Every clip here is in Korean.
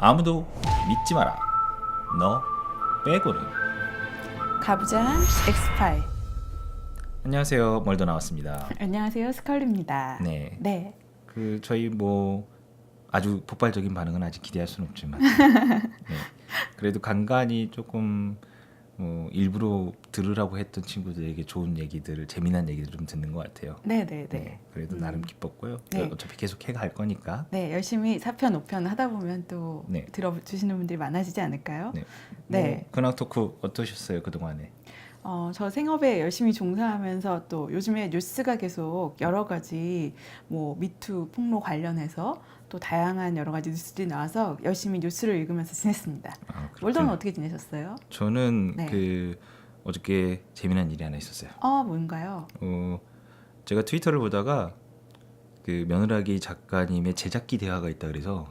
아무도 믿지 마라. 너 빼고는. 가부장 엑스파일. 안녕하세요. 멀더 나왔습니다. 안녕하세요. 스컬리입니다. 네. 네. 저희 아주 폭발적인 반응은 아직 기대할 수는 없지만 네. 그래도 간간히 조금 일부러 들으라고 했던 친구들에게 좋은 얘기들을, 재미난 얘기들 좀 듣는 것 같아요. 네네네. 그래도 나름 기뻤고요. 네. 어차피 계속 해갈 거니까. 네, 열심히 4편, 5편 하다 보면 또 네. 들어주시는 분들이 많아지지 않을까요? 네. 네. 근황 토크 어떠셨어요 그동안에? 저 생업에 열심히 종사하면서 또 요즘에 뉴스가 계속 여러 가지 미투 폭로 관련해서 또 다양한 여러 가지 뉴스들이 나와서 열심히 뉴스를 읽으면서 지냈습니다. 월더는 어떻게 지내셨어요? 저는 네. 어저께 재미난 일이 하나 있었어요. 뭔가요? 제가 트위터를 보다가 그 며느라기 작가님의 제작기 대화가 있다 그래서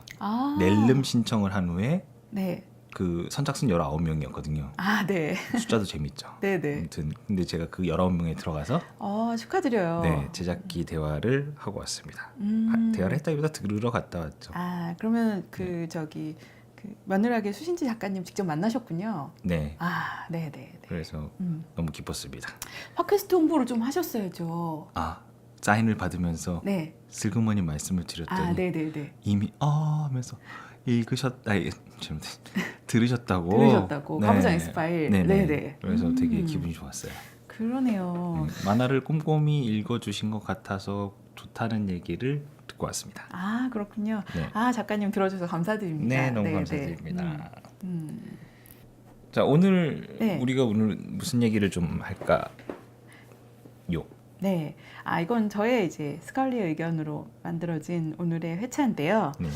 낼름 신청을 한 후에 네. 그 선착순 19명이었거든요. 네. 숫자도 재밌죠. 네네. 아무튼 근데 제가 그 19명에 들어가서 축하드려요. 네, 제작기 대화를 하고 왔습니다. 대화를 했다기보다 들으러 갔다 왔죠. 그러면 그 며느라기 수신지 작가님 직접 만나셨군요. 네. 네네. 그래서 너무 기뻤습니다. 팟캐스트 홍보를 좀 하셨어야죠. 사인을 받으면서 네. 슬그머니 말씀을 드렸더니 네네네. 이미 하면서 들으셨다고. 네. 가부장 엑스파일. 네네. 그래서 되게 기분이 좋았어요. 그러네요. 만화를 꼼꼼히 읽어주신 것 같아서 좋다는 얘기를 듣고 왔습니다. 그렇군요. 네. 작가님 들어주셔서 감사드립니다. 네, 너무 감사드립니다. 자, 우리가 오늘 무슨 얘기를 좀 할까요? 네. 이건 저의 이제 스컬리의 의견으로 만들어진 오늘의 회차인데요. 네.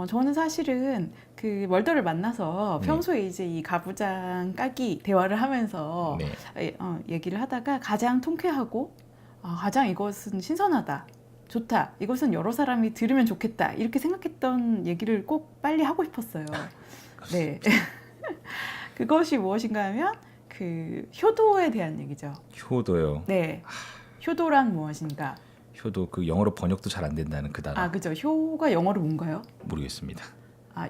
저는 사실은 그 멀더를 만나서 네. 평소에 이제 이 가부장 까기 대화를 하면서 네. 얘기를 하다가 가장 통쾌하고 가장 이것은 신선하다. 좋다. 이것은 여러 사람이 들으면 좋겠다. 이렇게 생각했던 얘기를 꼭 빨리 하고 싶었어요. 네. 그것이 무엇인가 하면 그 효도에 대한 얘기죠. 효도요. 네. 효도란 무엇인가? 효도, 그 영어로 번역도 잘 안 된다는 그 단어. 그죠. 효가 영어로 뭔가요? 모르겠습니다.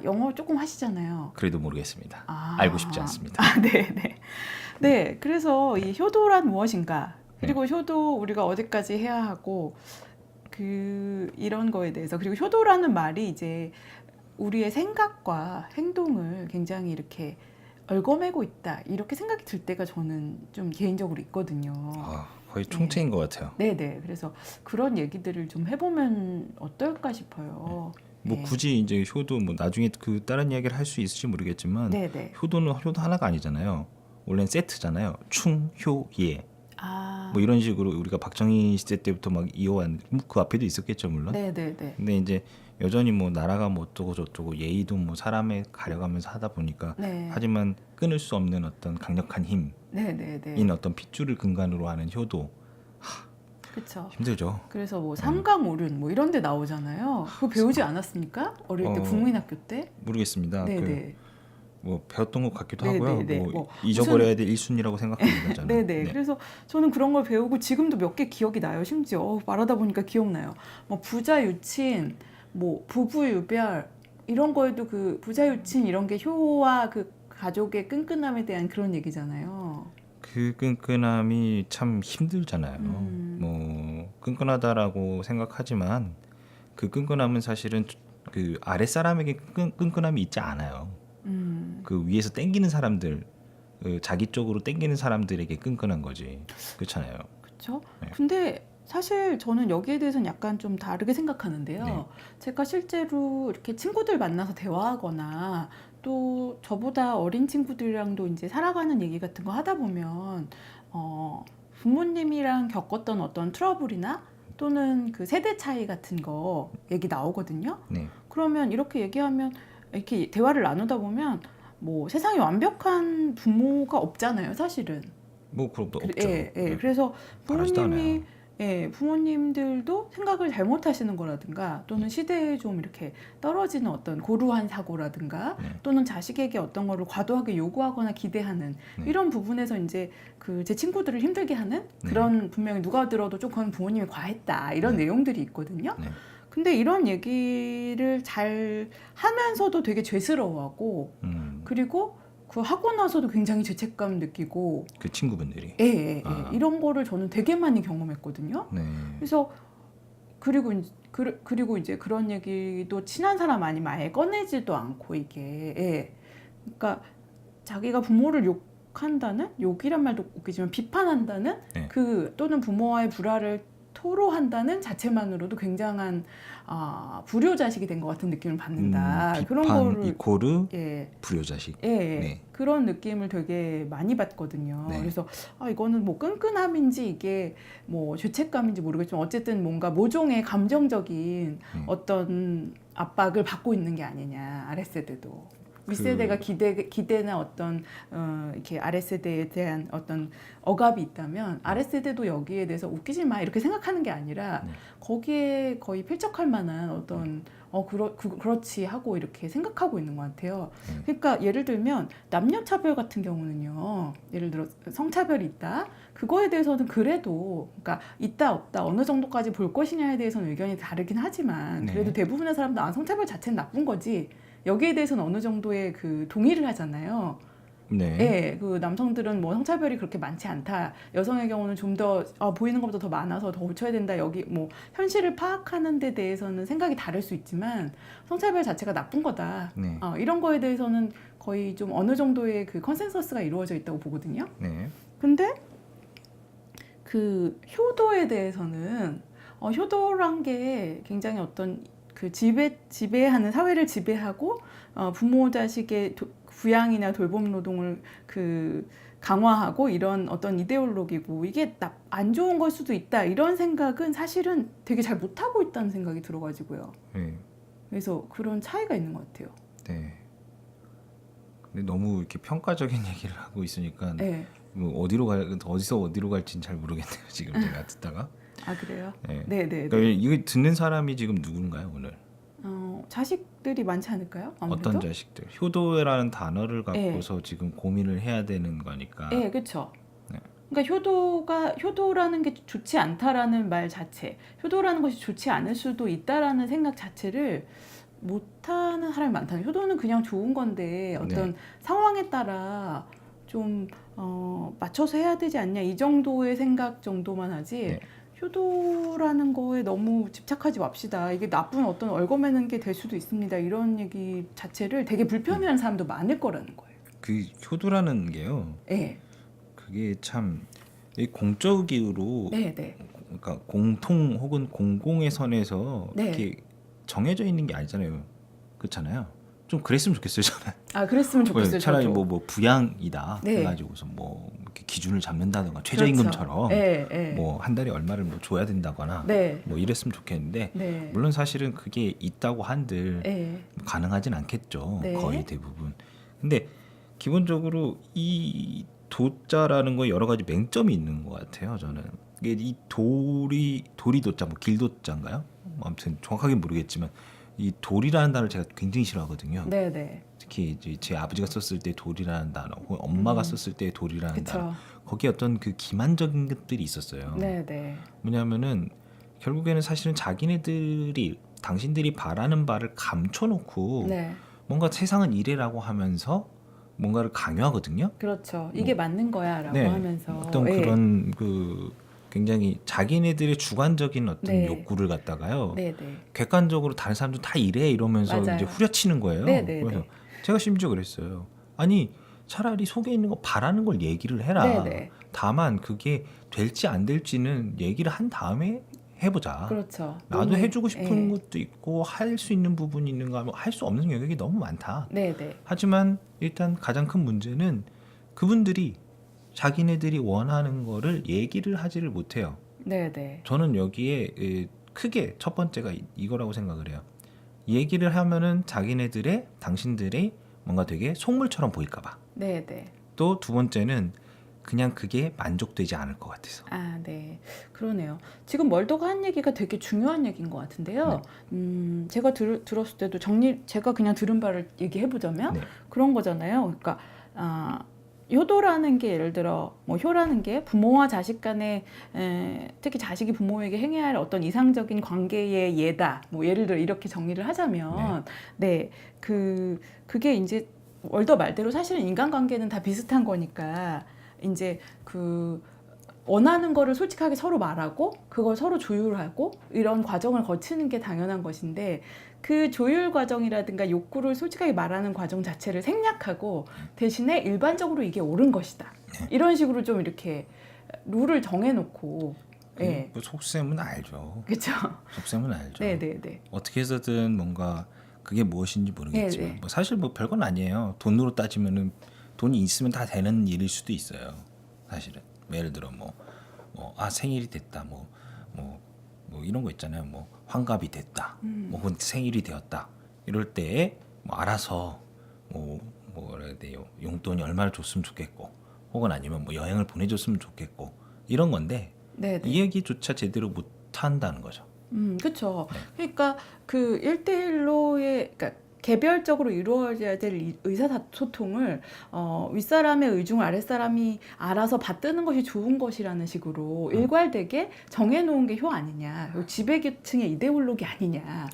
영어 조금 하시잖아요. 그래도 모르겠습니다. 알고 싶지 않습니다. 네네. 네. 그래서 이 효도란 무엇인가? 그리고 효도 우리가 어디까지 해야 하고 이런 거에 대해서, 그리고 효도라는 말이 이제 우리의 생각과 행동을 굉장히 이렇게 얽어매고 있다, 이렇게 생각이 들 때가 저는 좀 개인적으로 있거든요. 거의 총체인 것 같아요. 네네. 그래서 그런 얘기들을 좀 해보면 어떨까 싶어요. 굳이 이제 효도 나중에 그 다른 이야기를 할 수 있을지 모르겠지만 네네. 효도는 효도 하나가 아니잖아요. 원래는 세트잖아요. 충, 효, 예. 이런 식으로 우리가 박정희 시대 때부터 막 이어왔, 그 앞에도 있었겠죠 물론. 네네네. 근데 이제 여전히 나라가 어쩌고 저쩌고 예의도 사람에 가려가면서 하다 보니까 하지만 끊을 수 없는 어떤 강력한 힘인 어떤 핏줄을 근간으로 하는 효도. 그렇죠. 힘들죠. 그래서 삼강오륜 이런 데 나오잖아요. 그거 배우지 않았습니까? 어릴 때 국민학교 때? 모르겠습니다. 네네. 배웠던 것 같기도 하고요. 네네네. 잊어버려야 될 1순위라고 생각합니다. 저는. 네네. 네. 그래서 저는 그런 걸 배우고 지금도 몇 개 기억이 나요. 심지어 말하다 보니까 기억나요. 부자유친, 부부유별 이런 거에도 그 부자유친 이런 게 효와 그 가족의 끈끈함에 대한 그런 얘기잖아요. 그 끈끈함이 참 힘들잖아요. 끈끈하다라고 생각하지만 그 끈끈함은 사실은 그 아랫사람에게 끈끈함이 있지 않아요. 그 위에서 땡기는 사람들, 자기 쪽으로 땡기는 사람들에게 끈끈한 거지. 그렇잖아요. 그렇죠. 네. 근데 사실 저는 여기에 대해서는 약간 좀 다르게 생각하는데요. 네. 제가 실제로 이렇게 친구들 만나서 대화하거나 또 저보다 어린 친구들이랑도 이제 살아가는 얘기 같은 거 하다 보면 부모님이랑 겪었던 어떤 트러블이나 또는 그 세대 차이 같은 거 얘기 나오거든요. 네. 그러면 이렇게 얘기하면, 이렇게 대화를 나누다 보면 세상에 완벽한 부모가 없잖아요, 사실은. 그럼 없죠. 그래서 부모님들도 생각을 잘못하시는 거라든가, 또는 시대에 좀 이렇게 떨어지는 어떤 고루한 사고라든가, 또는 자식에게 어떤 거를 과도하게 요구하거나 기대하는 이런 부분에서 이제 제 친구들을 힘들게 하는 그런, 분명히 누가 들어도 좀 그건 부모님이 과했다 이런 내용들이 있거든요. 근데 이런 얘기를 잘 하면서도 되게 죄스러워하고 그리고 그 하고 나서도 굉장히 죄책감 느끼고 그 친구분들이. 예, 예, 예. 아. 이런 거를 저는 되게 많이 경험했거든요. 네. 그래서 그리고 이제 그런 얘기도 친한 사람 아니면 아예 꺼내지도 않고 이게 예. 그러니까 자기가 부모를 욕한다는 욕이란 말도 웃기지만 비판한다는 네. 그 또는 부모와의 불화를 토로한다는 자체만으로도 굉장한 불효자식이 된 것 같은 느낌을 받는다. 그런 비판 거를 이코르 예. 불효자식. 예, 예. 네. 그런 느낌을 되게 많이 받거든요. 네. 그래서 이거는 뭐 끈끈함인지 이게 뭐 죄책감인지 모르겠지만 어쨌든 뭔가 모종의 감정적인 어떤 압박을 받고 있는 게 아니냐 아랫세대도. 윗세대가 기대나 어떤 이렇게 아랫세대에 대한 어떤 억압이 있다면 아랫세대도 여기에 대해서 웃기지 마 이렇게 생각하는 게 아니라 거기에 거의 필적할 만한 어떤 그렇지 하고 이렇게 생각하고 있는 것 같아요. 그러니까 예를 들면 남녀차별 같은 경우는요. 예를 들어 성차별이 있다. 그거에 대해서는 그래도 그러니까 있다 없다 어느 정도까지 볼 것이냐에 대해서는 의견이 다르긴 하지만 그래도 대부분의 사람들 성차별 자체는 나쁜 거지. 여기에 대해서는 어느 정도의 그 동의를 하잖아요. 네. 예, 그 남성들은 뭐 성차별이 그렇게 많지 않다. 여성의 경우는 좀 더 보이는 것보다 더 많아서 더 고쳐야 된다. 여기 뭐 현실을 파악하는 데 대해서는 생각이 다를 수 있지만 성차별 자체가 나쁜 거다. 네. 이런 거에 대해서는 거의 좀 어느 정도의 그 컨센서스가 이루어져 있다고 보거든요. 네. 근데 그 효도에 대해서는 효도란 게 굉장히 어떤 그 지배하는 사회를 지배하고 부모 자식의 부양이나 돌봄 노동을 그 강화하고 이런 어떤 이데올로기고 이게 안 좋은 걸 수도 있다 이런 생각은 사실은 되게 잘 못하고 있다는 생각이 들어가지고요. 네. 그래서 그런 차이가 있는 것 같아요. 네. 근데 너무 이렇게 평가적인 얘기를 하고 있으니까 네. 뭐 어디서 어디로 갈지는 잘 모르겠네요. 지금 제가 듣다가. 그래요? 네. 네, 네. 그러니까 이거 듣는 사람이 지금 누군가요 오늘? 자식들이 많지 않을까요? 아무래도? 어떤 자식들? 효도라는 단어를 갖고서 지금 고민을 해야 되는 거니까. 네, 그렇죠. 네. 그러니까 효도라는 게 좋지 않다라는 말 자체, 효도라는 것이 좋지 않을 수도 있다라는 생각 자체를 못하는 사람이 많다는. 효도는 그냥 좋은 건데 어떤 상황에 따라 좀 맞춰서 해야 되지 않냐 이 정도의 생각 정도만 하지. 효도라는 거에 너무 집착하지 맙시다. 이게 나쁜 어떤 얽어매는 게 될 수도 있습니다. 이런 얘기 자체를 되게 불편해하는 사람도 많을 거라는 거예요. 그 효도라는 게요. 네. 그게 참 공적으로 네, 네. 그러니까 공통 혹은 공공의 선에서 네. 이렇게 정해져 있는 게 아니잖아요. 그렇잖아요. 좀 그랬으면 좋겠어요, 저는. 그랬으면 좋겠어요. 차라리 저도. 뭐 부양이다 네. 해가지고서 뭐 이렇게 기준을 잡는다던가 최저임금처럼 네. 뭐 한 달에 얼마를 뭐 줘야 된다거나 네. 뭐 이랬으면 좋겠는데 네. 물론 사실은 그게 있다고 한들 네. 가능하진 않겠죠. 네. 거의 대부분. 근데 기본적으로 이 도자라는 거에 여러 가지 맹점이 있는 것 같아요. 저는 이게 이 도리 도자 뭐 길도자인가요? 뭐 아무튼 정확하게 모르겠지만 이 돌이라는 단어를 제가 굉장히 싫어하거든요. 네, 네. 특히 이제 제 아버지가 썼을 때 돌이라는 단어, 혹은 엄마가 썼을 때 돌이라는 단어, 거기에 어떤 그 기만적인 것들이 있었어요. 네, 네. 뭐냐면은 결국에는 사실은 당신들이 바라는 바를 감춰놓고 네. 뭔가 세상은 이래라고 하면서 뭔가를 강요하거든요. 그렇죠. 이게 맞는 거야라고 하면서 어떤 그런 그 굉장히 자기네들의 주관적인 어떤 욕구를 갖다가요. 네, 네. 객관적으로 다른 사람들 다 이래 이러면서 맞아요. 이제 후려치는 거예요. 네, 네, 그래서 네. 제가 심지어 그랬어요. 아니 차라리 속에 있는 거 바라는 걸 얘기를 해라. 네, 네. 다만 그게 될지 안 될지는 얘기를 한 다음에 해보자. 그렇죠. 나도 해주고 싶은 네. 것도 있고 할 수 있는 부분이 있는가 하면 할 수 없는 영역이 너무 많다. 네, 네. 하지만 일단 가장 큰 문제는 그분들이 자기네들이 원하는 거를 얘기를 하지를 못해요. 네, 네. 저는 여기에 크게 첫 번째가 이거라고 생각을 해요. 얘기를 하면은 당신들의 뭔가 되게 속물처럼 보일까 봐. 네, 네. 또 두 번째는 그냥 그게 만족되지 않을 것 같아서. 네. 그러네요. 지금 멀더가 한 얘기가 되게 중요한 얘기인 것 같은데요. 제가 들었을 때도 제가 그냥 들은 바를 얘기해 보자면 그런 거잖아요. 그러니까 효도라는 게 예를 들어 뭐 효라는 게 부모와 자식 간에 특히 자식이 부모에게 행해야 할 어떤 이상적인 관계의 예다. 뭐 예를 들어 이렇게 정리를 하자면 네, 그게 이제 월더 말대로 사실은 인간관계는 다 비슷한 거니까 이제 그 원하는 거를 솔직하게 서로 말하고 그걸 서로 조율하고 이런 과정을 거치는 게 당연한 것인데 그 조율 과정이라든가 욕구를 솔직하게 말하는 과정 자체를 생략하고 대신에 일반적으로 이게 옳은 것이다. 이런 식으로 좀 이렇게 룰을 정해놓고 예. 뭐 속셈은 알죠. 그렇죠. 속셈은 알죠. 네네네. 어떻게 해서든 뭔가 그게 무엇인지 모르겠지만 네네. 뭐 사실 뭐 별건 아니에요. 돈으로 따지면은 돈이 있으면 다 되는 일일 수도 있어요. 사실은 예를 들어 생일이 됐다 뭐 이런 거 있잖아요. 뭐 환갑이 됐다 뭐 혹은 생일이 되었다 이럴 때에 뭐 알아서 뭐라 해야 돼요. 용돈이 얼마를 줬으면 좋겠고 혹은 아니면 뭐 여행을 보내줬으면 좋겠고 이런 건데 네네. 이 얘기조차 제대로 못 한다는 거죠. 그렇죠. 그러니까 그 1대1로의 그러니까 개별적으로 이루어져야 될 의사소통을 윗사람의 의중을 아랫사람이 알아서 받드는 것이 좋은 것이라는 식으로 일괄되게 정해놓은 게 효 아니냐. 지배계층의 이데올로기 아니냐.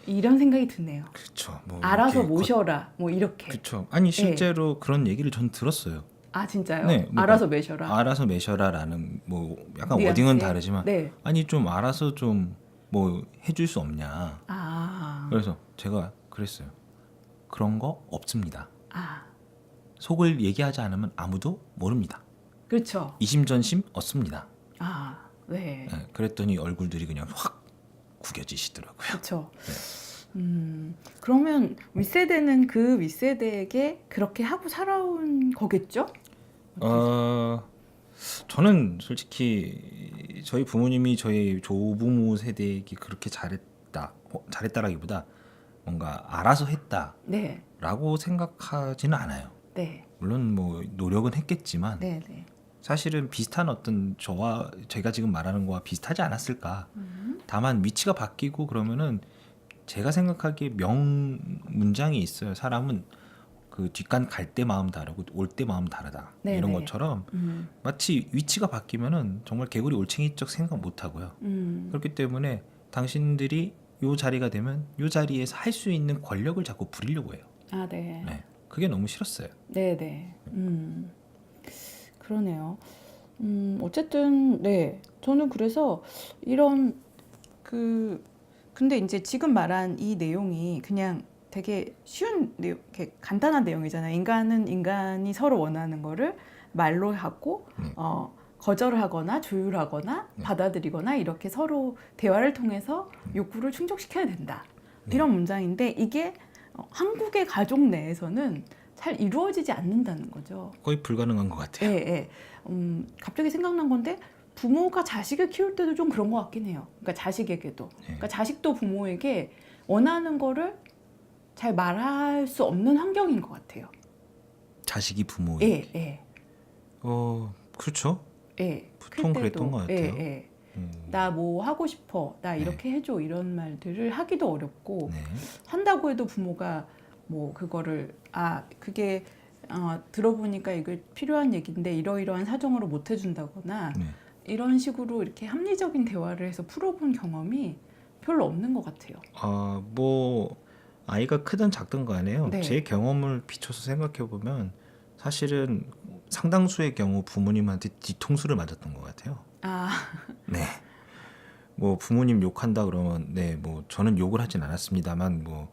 이런 생각이 드네요. 그렇죠. 뭐 알아서 이렇게 모셔라. 뭐 이렇게. 그렇죠. 아니 실제로 그런 얘기를 전 들었어요. 아 진짜요? 네, 뭔가 알아서 매셔라. 알아서 매셔라라는 뭐 약간 뉘앙스에? 워딩은 다르지만 네. 아니 좀 알아서 좀 뭐 해줄 수 없냐. 아. 그래서 제가 그랬어요. 그런 거 없습니다. 아. 속을 얘기하지 않으면 아무도 모릅니다. 그렇죠. 이심전심 없습니다. 아. 네. 네, 그랬더니 얼굴들이 그냥 확 구겨지시더라고요. 그렇죠. 네. 그러면 윗세대는 그 윗세대에게 그렇게 하고 살아온 거겠죠? 저는 솔직히 저희 부모님이 저희 조부모 세대에게 그렇게 잘했다라기보다 뭔가 알아서 했다라고 네, 생각하지는 않아요. 네, 물론 뭐 노력은 했겠지만 네, 네. 사실은 비슷한 어떤 제가 지금 말하는 거와 비슷하지 않았을까. 다만 위치가 바뀌고 그러면은 제가 생각하기에 문장이 있어요. 사람은 그 뒷간 갈 때 마음 다르고 올 때 마음 다르다. 네, 이런 네. 것처럼 마치 위치가 바뀌면은 정말 개구리 올챙이적 생각 못 하고요. 그렇기 때문에 당신들이 요 자리가 되면 요 자리에서 할 수 있는 권력을 자꾸 부리려고 해요. 아, 네, 네. 그게 너무 싫었어요. 네, 네. 그러네요. 어쨌든 네, 저는 그래서 이런 근데 이제 지금 말한 이 내용이 그냥 되게 쉬운 내용, 이렇게 간단한 내용이잖아요. 인간은 인간이 서로 원하는 거를 말로 하고 거절을 하거나 조율하거나 받아들이거나 이렇게 서로 대화를 통해서 욕구를 충족시켜야 된다. 이런 문장인데 이게 한국의 가족 내에서는 잘 이루어지지 않는다는 거죠. 거의 불가능한 것 같아요. 예, 예. 갑자기 생각난 건데 부모가 자식을 키울 때도 좀 그런 것 같긴 해요. 그러니까 자식에게도. 그러니까 자식도 부모에게 원하는 거를 잘 말할 수 없는 환경인 것 같아요. 자식이 부모에게. 예, 예. 그렇죠. 예. 보통 클 때도, 그랬던 것 같아요. 예, 예. 나 뭐 하고 싶어. 나 이렇게 해줘. 이런 말들을 하기도 어렵고 네. 한다고 해도 부모가 뭐 그거를 그게 들어보니까 이게 필요한 얘기인데 이러이러한 사정으로 못 해준다거나 네. 이런 식으로 이렇게 합리적인 대화를 해서 풀어본 경험이 별로 없는 것 같아요. 뭐 아이가 크든 작든 간에요. 네. 제 경험을 비춰서 생각해 보면 사실은 상당수의 경우 부모님한테 뒤통수를 맞았던 것 같아요. 네. 뭐 부모님 욕한다 그러면 뭐 저는 욕을 하진 않았습니다만 뭐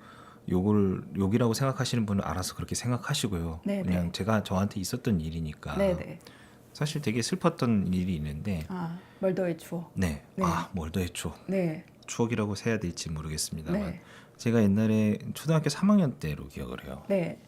욕이라고 생각하시는 분은 알아서 그렇게 생각하시고요. 네네. 그냥 제가 저한테 있었던 일이니까. 네네. 사실 되게 슬펐던 일이 있는데. 멀더의 추억. 네. 네. 멀더의 추억. 네. 추억이라고 해야 될지 모르겠습니다만 네. 제가 옛날에 초등학교 3학년 때로 기억을 해요. 네.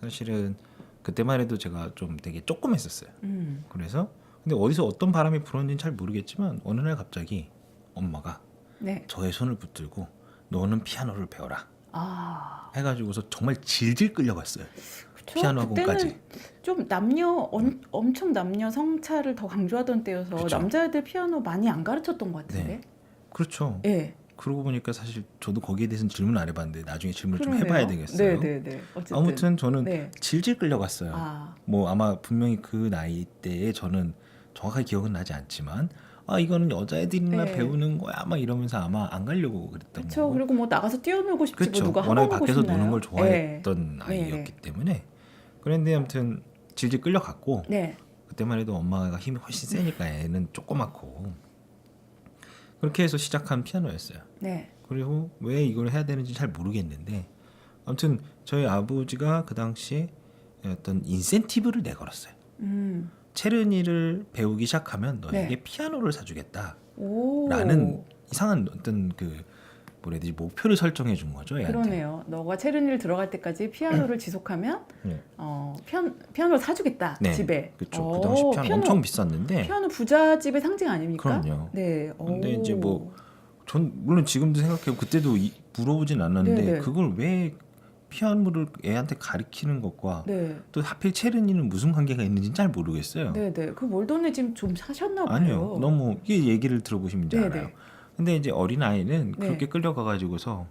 사실은 그때만 해도 제가 좀 되게 조그맸었어요. 음. 그래서 근데 어디서 어떤 바람이 불었는지는 잘 모르겠지만 어느 날 갑자기 엄마가 네. 저의 손을 붙들고 너는 피아노를 배워라 아. 해가지고서 정말 질질 끌려갔어요. 그쵸? 피아노 학원까지. 그때는 좀 엄청 남녀 성차를 더 강조하던 때여서 그쵸. 남자애들 피아노 많이 안 가르쳤던 것 같은데. 그렇죠. 예. 그러고 보니까 사실 저도 거기에 대해서는 질문 안 해봤는데 나중에 질문을 좀 그러네요. 해봐야 되겠어요. 네네네. 어쨌든 아무튼 저는 네. 질질 끌려갔어요. 아, 뭐 아마 분명히 그 나이 때에 저는 정확하게 기억은 나지 않지만 아 이거는 여자애들이나 네. 배우는 거야 막 이러면서 아마 안 가려고 그랬던 그렇죠. 거고. 그리고 뭐 나가서 뛰어놀고 싶지 뭐 그렇죠. 누가 워낙에 학원 가고 밖에서 싶나요? 노는 걸 네. 좋아했던 네. 아이였기 때문에 그런데 아무튼 질질 끌려갔고 네. 그때만 해도 엄마가 힘이 훨씬 세니까 애는 조그맣고 그렇게 해서 시작한 피아노였어요. 네. 그리고 왜 이걸 해야 되는지 잘 모르겠는데 아무튼 저희 아버지가 그 당시에 어떤 인센티브를 내걸었어요. 체르니를 배우기 시작하면 너에게 네. 피아노를 사주겠다라는 오. 이상한 어떤 그 뭐라 해야 되지 목표를 설정해 준 거죠. 애한테. 그러네요. 너가 체르니를 들어갈 때까지 피아노를 지속하면 네. 피아노를 사주겠다. 네. 집에. 그렇죠. 그 당시 피아노 엄청 비쌌는데. 피아노 부잣집의 상징 아닙니까? 그럼요. 네. 근데 오. 이제 뭐 전 물론 지금도 생각해보면 그때도 물어보진 않았는데 네네. 그걸 왜 피아노를 애한테 가르치는 것과 네. 또 하필 체르니는 무슨 관계가 있는지는 잘 모르겠어요. 네네. 그 몰돈에 지금 좀 사셨나 봐요. 아니요, 너무 이게 얘기를 들어보시면 이제 네네. 알아요. 근데 이제 어린 아이는 네. 그렇게 끌려가가지고서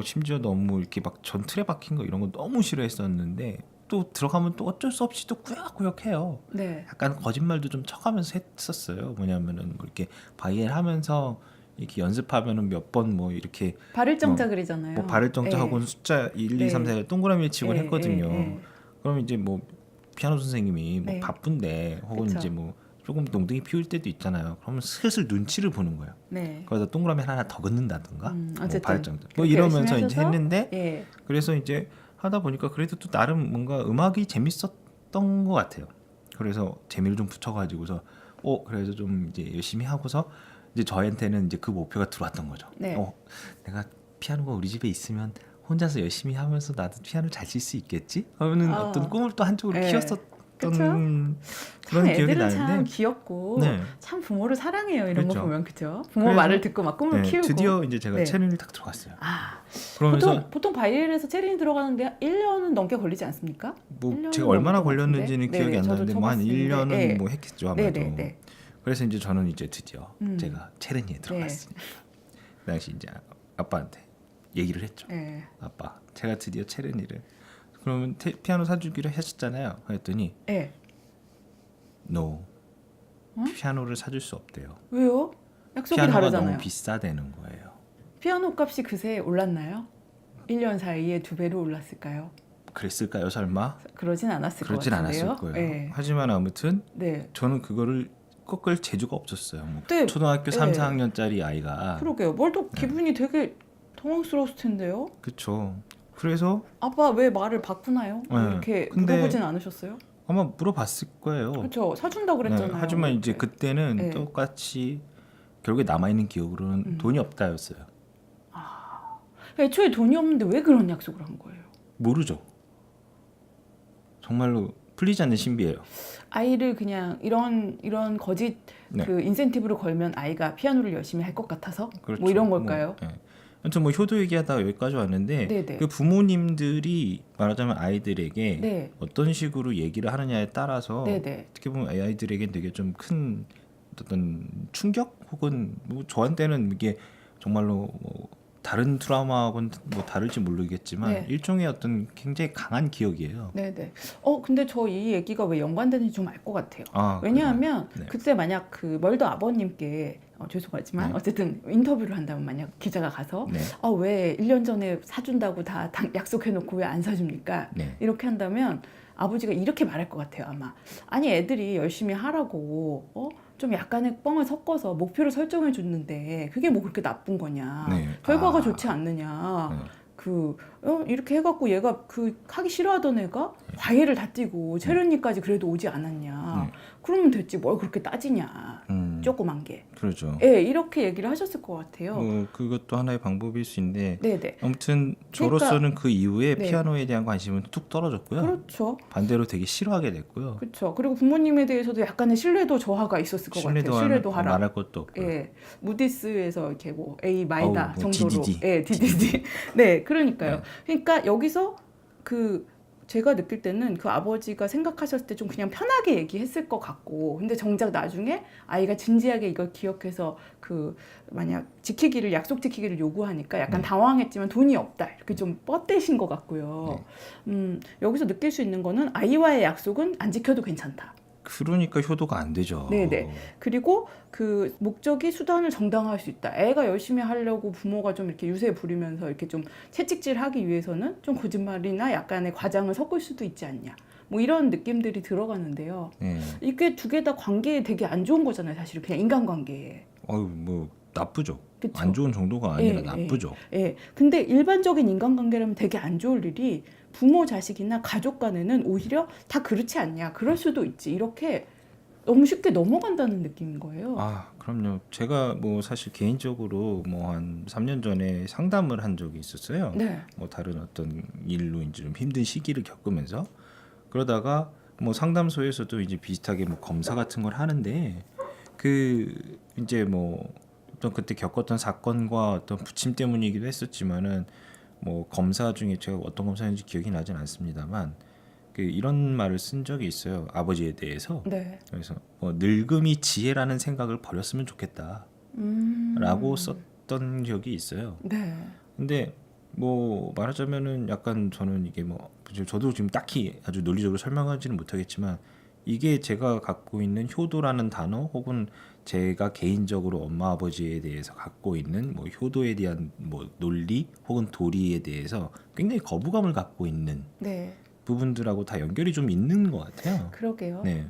심지어 너무 이렇게 막 전 틀에 박힌 거 이런 거 너무 싫어했었는데 또 들어가면 또 어쩔 수 없이 또 꾸역꾸역해요. 네. 약간 거짓말도 좀 쳐가면서 했었어요. 뭐냐면은 뭐 이렇게 바이엘 하면서 이렇게 연습하면은 몇 번 뭐 이렇게 발을 정자 그리잖아요. 뭐 발을 정자하고는 숫자 1, 2, 3, 4 동그라미 치곤 했거든요. 그럼 이제 뭐 피아노 선생님이 뭐 네. 바쁜데 혹은 그쵸. 이제 뭐 조금 농등이 피울 때도 있잖아요. 그러면 슬슬 눈치를 보는 거예요. 네. 거기다 동그라미 하나 더 긋는다든가 뭐 어쨌든 발정도 뭐 그렇게 이러면서 열심히 이제 하셔서? 했는데 예. 그래서 이제 하다 보니까 그래도 또 나름 뭔가 음악이 재밌었던 것 같아요. 그래서 재미를 좀 붙여가지고서 그래서 좀 이제 열심히 하고서 이제 저한테는 이제 그 목표가 들어왔던 거죠. 네. 내가 피아노가 우리 집에 있으면 혼자서 열심히 하면서 나도 피아노 잘 칠 수 있겠지? 하면은 어떤 꿈을 또 한쪽으로 네. 키웠었던 그쵸? 그런 참 기억이 애들은 참 나는데 귀엽고 네. 참 부모를 사랑해요. 이런 그렇죠. 거 보면 그죠? 부모 그래서- 말을 듣고 막 꿈을 네, 키우고. 드디어 이제 제가 네. 체르니를 딱 들어갔어요. 아, 그러면서 보통 바이엘에서 체르니 들어가는데 1년은 넘게 걸리지 않습니까? 뭐 1년은 제가 얼마나 넘을 것 걸렸는지는 같은데. 기억이 네네, 안 저도 나는데 뭐 한 쳐봤는데. 1년은 네. 뭐 했겠죠 아마도. 네네네. 그래서 이제 저는 이제 드디어 음. 제가 체르니에 들어갔으니까 그 당시 이제 아빠한테 얘기를 했죠. 네. 아빠, 제가 드디어 체르니를 그러면 피아노 사주기로 하셨잖아요. 그랬더니 네. no, 응? 피아노를 사줄 수 없대요. 왜요? 약속이 피아노가 다르잖아요. 너무 비싸다는 거예요. 피아노 값이 그새 올랐나요? 1년 사이에 2배로 올랐을까요? 그랬을까요, 설마? 그러진 않았을 것 그러진 같은데요. 않았을 거예요. 네. 하지만 아무튼 네. 저는 그거를 꺾을 재주가 없었어요. 뭐 네. 초등학교 3, 네. 4학년짜리 아이가 그러게요. 뭘 또 네. 기분이 되게 당황스러웠을 텐데요. 그쵸. 그래서 아빠 왜 말을 바꾸나요? 네. 이렇게 근데- 물어보진 않으셨어요? 아마 물어봤을 거예요. 그렇죠. 사준다 그랬잖아요. 네, 하지만 이제 네. 그때는 네. 똑같이 결국에 남아있는 기억으로는 돈이 없다였어요. 애초에 돈이 없는데 왜 그런 약속을 한 거예요? 모르죠. 정말로 풀리지 않는 신비예요. 아이를 그냥 이런 거짓 네. 그 인센티브를 걸면 아이가 피아노를 열심히 할 것 같아서 그렇죠. 뭐 이런 걸까요? 뭐, 예. 아무튼 뭐 효도 얘기하다가 여기까지 왔는데 네네. 그 부모님들이 말하자면 아이들에게 네. 어떤 식으로 얘기를 하느냐에 따라서 네네. 어떻게 보면 아이들에게 되게 좀 큰 어떤 충격 혹은 뭐 저한테는 이게 정말로 뭐 다른 트라우마하고는 뭐 다를지 모르겠지만 네. 일종의 어떤 굉장히 강한 기억이에요. 네네. 근데 저 이 얘기가 왜 연관되는지 좀 알 것 같아요. 아, 왜냐하면 네. 그때 만약 그 멀더 아버님께 죄송하지만 네. 어쨌든 인터뷰를 한다면 만약 기자가 가서 네. 왜 1년 전에 사준다고 다 약속해놓고 왜 안 사줍니까? 네. 이렇게 한다면 아버지가 이렇게 말할 것 같아요 아마. 아니 애들이 열심히 하라고 좀 약간의 뻥을 섞어서 목표를 설정해 줬는데 그게 뭐 그렇게 나쁜 거냐? 네. 결과가 아. 좋지 않느냐? 네. 이렇게 해갖고 얘가 하기 싫어하던 애가 과외를 다 뛰고 체르니까지 그래도 오지 않았냐? 그러면 됐지 뭘 그렇게 따지냐? 조그만 게. 그렇죠. 예, 이렇게 얘기를 하셨을 것 같아요. 뭐 그것도 하나의 방법일 수 있는데 네네. 아무튼 저로서는 그 이후에 네. 피아노에 대한 관심은 툭 떨어졌고요. 그렇죠. 반대로 되게 싫어하게 됐고요. 그렇죠. 그리고 부모님에 대해서도 약간의 신뢰도 저하가 있었을 것 같아요. 신뢰도 하라. 말할 것도 없고. 예, 무디스에서 이렇게 뭐 A 마이다 뭐 정도로, DDD. 예, DDD. 네, 그러니까요. 네. 그러니까 여기서 그 제가 느낄 때는 그 아버지가 생각하셨을 때 좀 그냥 편하게 얘기했을 것 같고, 근데 정작 나중에 아이가 진지하게 이걸 기억해서 그 만약 약속 지키기를 요구하니까 약간 네. 당황했지만 돈이 없다 이렇게 좀 뻗대신 것 같고요. 여기서 느낄 수 있는 거는 아이와의 약속은 안 지켜도 괜찮다. 그러니까 효도가 안 되죠. 네네. 그리고 그 목적이 수단을 정당화할 수 있다. 애가 열심히 하려고 부모가 좀 이렇게 유세 부리면서 이렇게 좀 채찍질하기 위해서는 좀 거짓말이나 약간의 과장을 섞을 수도 있지 않냐. 뭐 이런 느낌들이 들어가는데요. 네. 이게 두 개 다 관계에 되게 안 좋은 거잖아요. 사실 그냥 인간관계에. 뭐 나쁘죠. 그쵸? 안 좋은 정도가 아니라 예, 나쁘죠. 예. 근데 일반적인 인간관계라면 되게 안 좋을 일이 부모, 자식이나 가족 간에는 오히려 다 그렇지 않냐. 그럴 수도 있지. 이렇게 너무 쉽게 넘어간다는 느낌인 거예요. 아, 그럼요. 제가 뭐 사실 개인적으로 뭐 한 3년 전에 상담을 한 적이 있었어요. 네. 뭐 다른 어떤 일로 이제 좀 힘든 시기를 겪으면서 그러다가 뭐 상담소에서도 이제 비슷하게 뭐 검사 같은 걸 하는데 그 이제 뭐 어떤 그때 겪었던 사건과 어떤 부침 때문이기도 했었지만은 뭐 검사 중에 제가 어떤 검사인지 기억이 나진 않습니다만 그 이런 말을 쓴 적이 있어요. 아버지에 대해서. 네. 그래서 뭐 늙음이 지혜라는 생각을 버렸으면 좋겠다라고 썼던 적이 있어요. 네. 근데 뭐 말하자면은 약간 저는 이게 뭐 저도 지금 딱히 아주 논리적으로 설명하지는 못하겠지만 이게 제가 갖고 있는 효도라는 단어 혹은 제가 개인적으로 엄마 아버지에 대해서 갖고 있는 뭐 효도에 대한 뭐 논리 혹은 도리에 대해서 굉장히 거부감을 갖고 있는 네. 부분들하고 다 연결이 좀 있는 것 같아요. 그러게요. 네,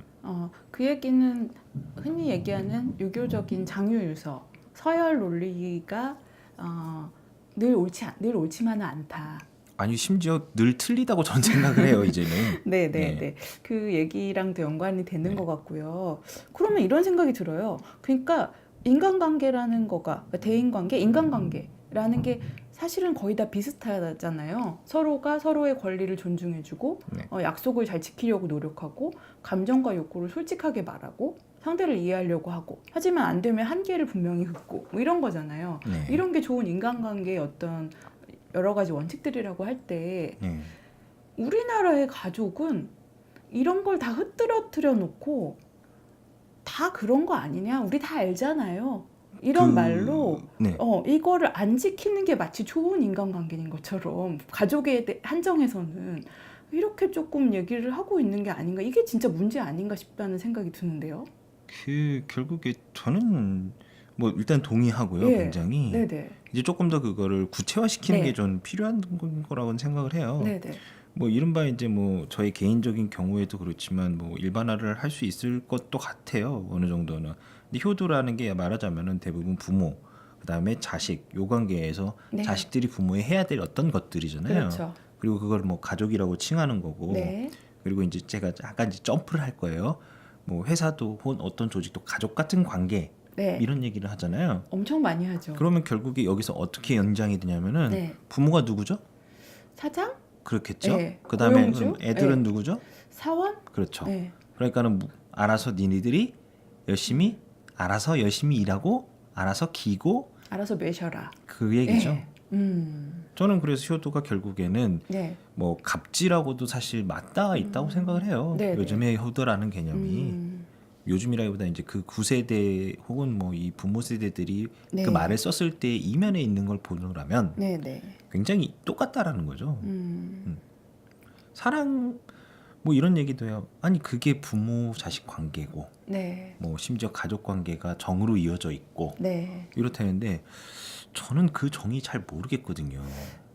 그 얘기는 흔히 얘기하는 유교적인 장유유서, 서열 논리가 늘 옳지만은 않다. 아니 심지어 늘 틀리다고 전 생각을 해요 이제는. 네, 네. 네, 네. 그 얘기랑도 연관이 되는 네. 것 같고요. 그러면 이런 생각이 들어요. 그러니까 인간관계라는 거가, 그러니까 대인관계, 인간관계라는 게 사실은 거의 다 비슷하잖아요. 서로가 서로의 권리를 존중해주고, 네. 약속을 잘 지키려고 노력하고, 감정과 욕구를 솔직하게 말하고, 상대를 이해하려고 하고, 하지만 안 되면 한계를 분명히 긋고, 뭐 이런 거잖아요. 네. 이런 게 좋은 인간관계의 어떤 여러 가지 원칙들이라고 할 때, 네. 우리나라의 가족은 이런 걸 다 흐트러뜨려 놓고 다 그런 거 아니냐? 우리 다 알잖아요. 이런 말로 네. 이거를 안 지키는 게 마치 좋은 인간관계인 것처럼 가족에 한정해서는 이렇게 조금 얘기를 하고 있는 게 아닌가. 이게 진짜 문제 아닌가 싶다는 생각이 드는데요. 결국에 저는 뭐 일단 동의하고요. 예. 굉장히 네네. 이제 조금 더 그거를 구체화시키는 네. 게 전 필요한 거라고 생각을 해요. 네네. 뭐 이른바 이제 뭐 저의 개인적인 경우에도 그렇지만 뭐 일반화를 할 수 있을 것도 같아요. 어느 정도는. 근데 효도라는 게 말하자면은 대부분 부모, 그다음에 자식 요 관계에서 네. 자식들이 부모에 해야 될 어떤 것들이잖아요. 그렇죠. 그리고 그걸 뭐 가족이라고 칭하는 거고. 네. 그리고 이제 제가 약간 이제 점프를 할 거예요. 뭐 회사도 혹은 어떤 조직도 가족 같은 관계 네. 이런 얘기를 하잖아요. 엄청 많이 하죠. 그러면 결국에 여기서 어떻게 연장이 되냐면은 네. 부모가 누구죠? 사장? 그렇겠죠. 네. 그다음에 고용주? 그럼 애들은 네. 누구죠? 사원? 그렇죠. 네. 그러니까는 알아서 니네들이 알아서 열심히 일하고 알아서 기고 알아서 매셔라. 그 얘기죠. 네. 저는 그래서 효도가 결국에는 네. 뭐 갑질하고도 사실 맞닿아 있다고 생각을 해요. 네, 요즘의 효도라는 개념이 요즘이라기보다 이제 그 9세대 혹은 뭐 이 부모 세대들이 네. 그 말을 썼을 때 이면에 있는 걸 보느라면 네, 네. 굉장히 똑같다라는 거죠. 사랑 뭐 이런 얘기도 해요. 아니 그게 부모 자식 관계고 네. 뭐 심지어 가족 관계가 정으로 이어져 있고 네. 이렇다는데 저는 그 정의 잘 모르겠거든요.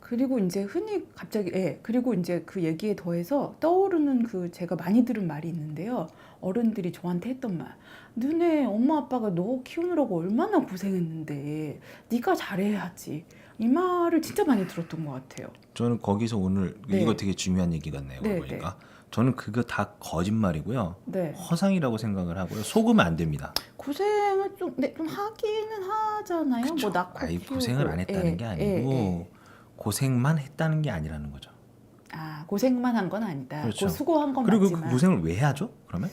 그리고 이제 흔히 갑자기 그리고 이제 그 얘기에 더해서 떠오르는 그 제가 많이 들은 말이 있는데요. 어른들이 저한테 했던 말. 너네 엄마 아빠가 너 키우느라고 얼마나 고생했는데 네가 잘해야지. 이 말을 진짜 많이 들었던 것 같아요. 저는 거기서 오늘 네. 이거 되게 중요한 얘기 같네요. 네, 보니까 저는 그거 다 거짓말이고요. 네. 허상이라고 생각을 하고요. 속으면 안 됩니다. 고생을 좀 하기는 하잖아요. 그쵸? 뭐 낳고 아이 키우고. 고생을 안 했다는 게 아니고 고생만 했다는 게 아니라는 거죠. 아, 고생만 한 건 아니다. 그렇죠. 그 수고한 건 그리고 맞지만. 그 고생을 왜 하죠? 그러면?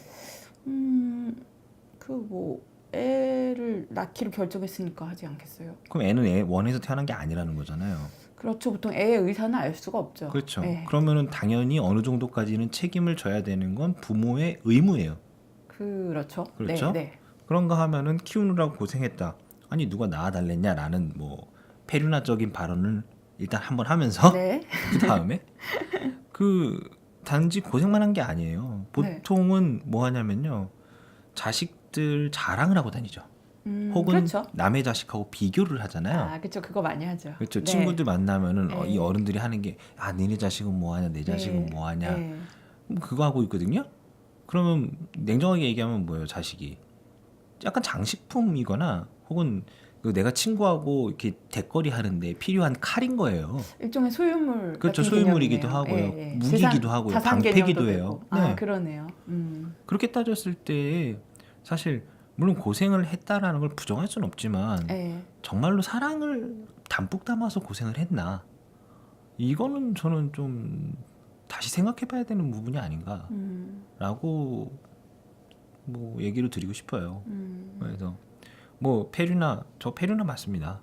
그 뭐 애를 낳기로 결정했으니까 하지 않겠어요? 그럼 애는 원해서 태어난 게 아니라는 거잖아요. 그렇죠. 보통 애의 의사는 알 수가 없죠. 그렇죠. 네. 그러면은 당연히 어느 정도까지는 책임을 져야 되는 건 부모의 의무예요. 그렇죠. 그렇죠? 네, 네. 그런가 하면은 키우느라고 고생했다. 아니 누가 낳아달랬냐라는 뭐 페류나적인 발언을 일단 한번 하면서 네. 그 다음에 그 단지 고생만 한 게 아니에요. 보통은 뭐 하냐면요, 자식들 자랑을 하고 다니죠. 혹은 그렇죠. 남의 자식하고 비교를 하잖아요. 아, 그렇죠. 그거 많이 하죠. 그렇죠. 네. 친구들 만나면은 네. 이 어른들이 하는 게 너네 자식은 뭐하냐, 내 자식은 네. 뭐하냐, 네. 그거 하고 있거든요. 그러면 냉정하게 얘기하면 뭐예요, 자식이 약간 장식품이거나 혹은 그 내가 친구하고 이렇게 대거리 하는데 필요한 칼인 거예요. 일종의 소유물 그렇죠. 같은 소유물이기도 개념이네요. 하고요. 예, 예. 무기이기도 하고요. 자산 방패기도 개념도 해요. 되고. 아, 네. 그러네요. 그렇게 따졌을 때 사실 물론 고생을 했다라는 걸 부정할 수는 없지만 예. 정말로 사랑을 담뿍 담아서 고생을 했나? 이거는 저는 좀 다시 생각해봐야 되는 부분이 아닌가라고 뭐 얘기를 드리고 싶어요. 그래서 뭐 저 페류나 맞습니다.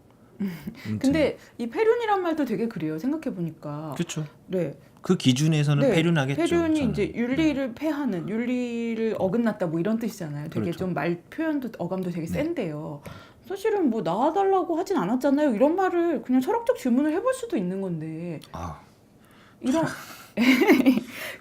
근데 이 페륜이란 말도 되게 그래요. 생각해 보니까. 그렇죠. 네. 그 기준에서는 네. 페륜하겠죠. 페륜이 저는. 이제 윤리를 폐하는, 윤리를 어긋났다 뭐 이런 뜻이잖아요. 되게 그렇죠. 좀 말 표현도 어감도 되게 네. 센데요. 사실은 뭐 나와달라고 하진 않았잖아요. 이런 말을 그냥 철학적 질문을 해볼 수도 있는 건데 이런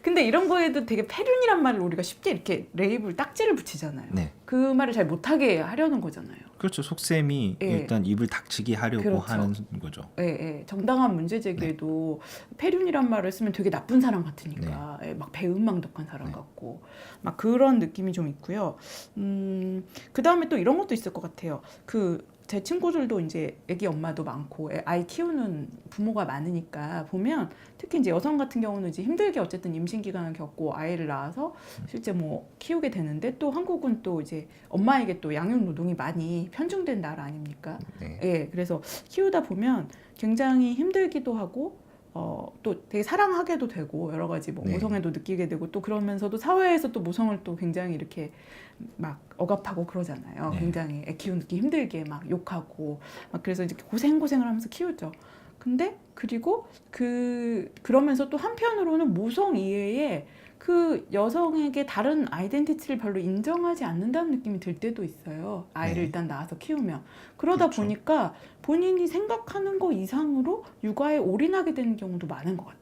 근데 이런 거에도 되게 페륜이란 말을 우리가 쉽게 이렇게 레이블 딱지를 붙이잖아요. 네. 그 말을 잘 못하게 하려는 거잖아요. 그렇죠. 속셈이 예. 일단 입을 닥치게 하려고 그렇죠. 하는 거죠. 예, 예. 정당한 문제 제기에도 페륜이란 말을 쓰면 되게 나쁜 사람 같으니까 예, 막 배은망덕한 사람 네. 같고 막 그런 느낌이 좀 있고요. 그 다음에 또 이런 것도 있을 것 같아요. 제 친구들도 이제 애기 엄마도 많고 아이 키우는 부모가 많으니까 보면 특히 이제 여성 같은 경우는 이제 힘들게 어쨌든 임신 기간을 겪고 아이를 낳아서 실제 뭐 키우게 되는데 또 한국은 또 이제 엄마에게 또 양육 노동이 많이 편중된 나라 아닙니까? 네. 예, 그래서 키우다 보면 굉장히 힘들기도 하고 또 되게 사랑하게도 되고 여러 가지 뭐 네. 모성애도 느끼게 되고 또 그러면서도 사회에서 또 모성을 또 굉장히 이렇게 막 억압하고 그러잖아요. 네. 굉장히 애 키우기 힘들게 막 욕하고 막 그래서 이제 고생을 하면서 키우죠. 근데 그리고 그러면서 또 한편으로는 모성 이외에 그 여성에게 다른 아이덴티티를 별로 인정하지 않는다는 느낌이 들 때도 있어요. 아이를 네. 일단 낳아서 키우면. 그러다 그렇죠. 보니까 본인이 생각하는 거 이상으로 육아에 올인하게 되는 경우도 많은 것 같아요.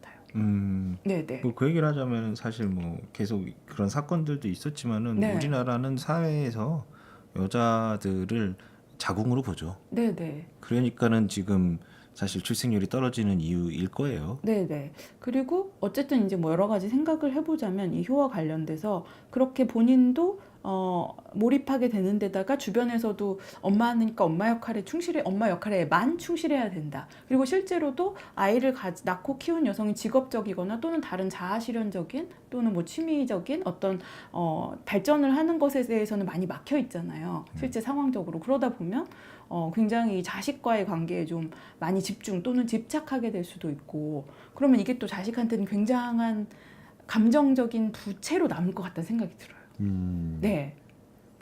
네네. 뭐 그 얘기를 하자면 사실 뭐 계속 그런 사건들도 있었지만은 네. 우리나라는 사회에서 여자들을 자궁으로 보죠. 네네. 그러니까는 지금 사실 출생률이 떨어지는 이유일 거예요. 네네. 그리고 어쨌든 이제 뭐 여러 가지 생각을 해보자면 이 효와 관련돼서 그렇게 본인도 몰입하게 되는 데다가 주변에서도 엄마니까 엄마 역할에만 충실해야 된다. 그리고 실제로도 아이를 낳고 키운 여성이 직업적이거나 또는 다른 자아실현적인 또는 뭐 취미적인 어떤 발전을 하는 것에 대해서는 많이 막혀 있잖아요. 실제 상황적으로. 그러다 보면 굉장히 자식과의 관계에 좀 많이 집중 또는 집착하게 될 수도 있고 그러면 이게 또 자식한테는 굉장한 감정적인 부채로 남을 것 같다는 생각이 들어요. 네,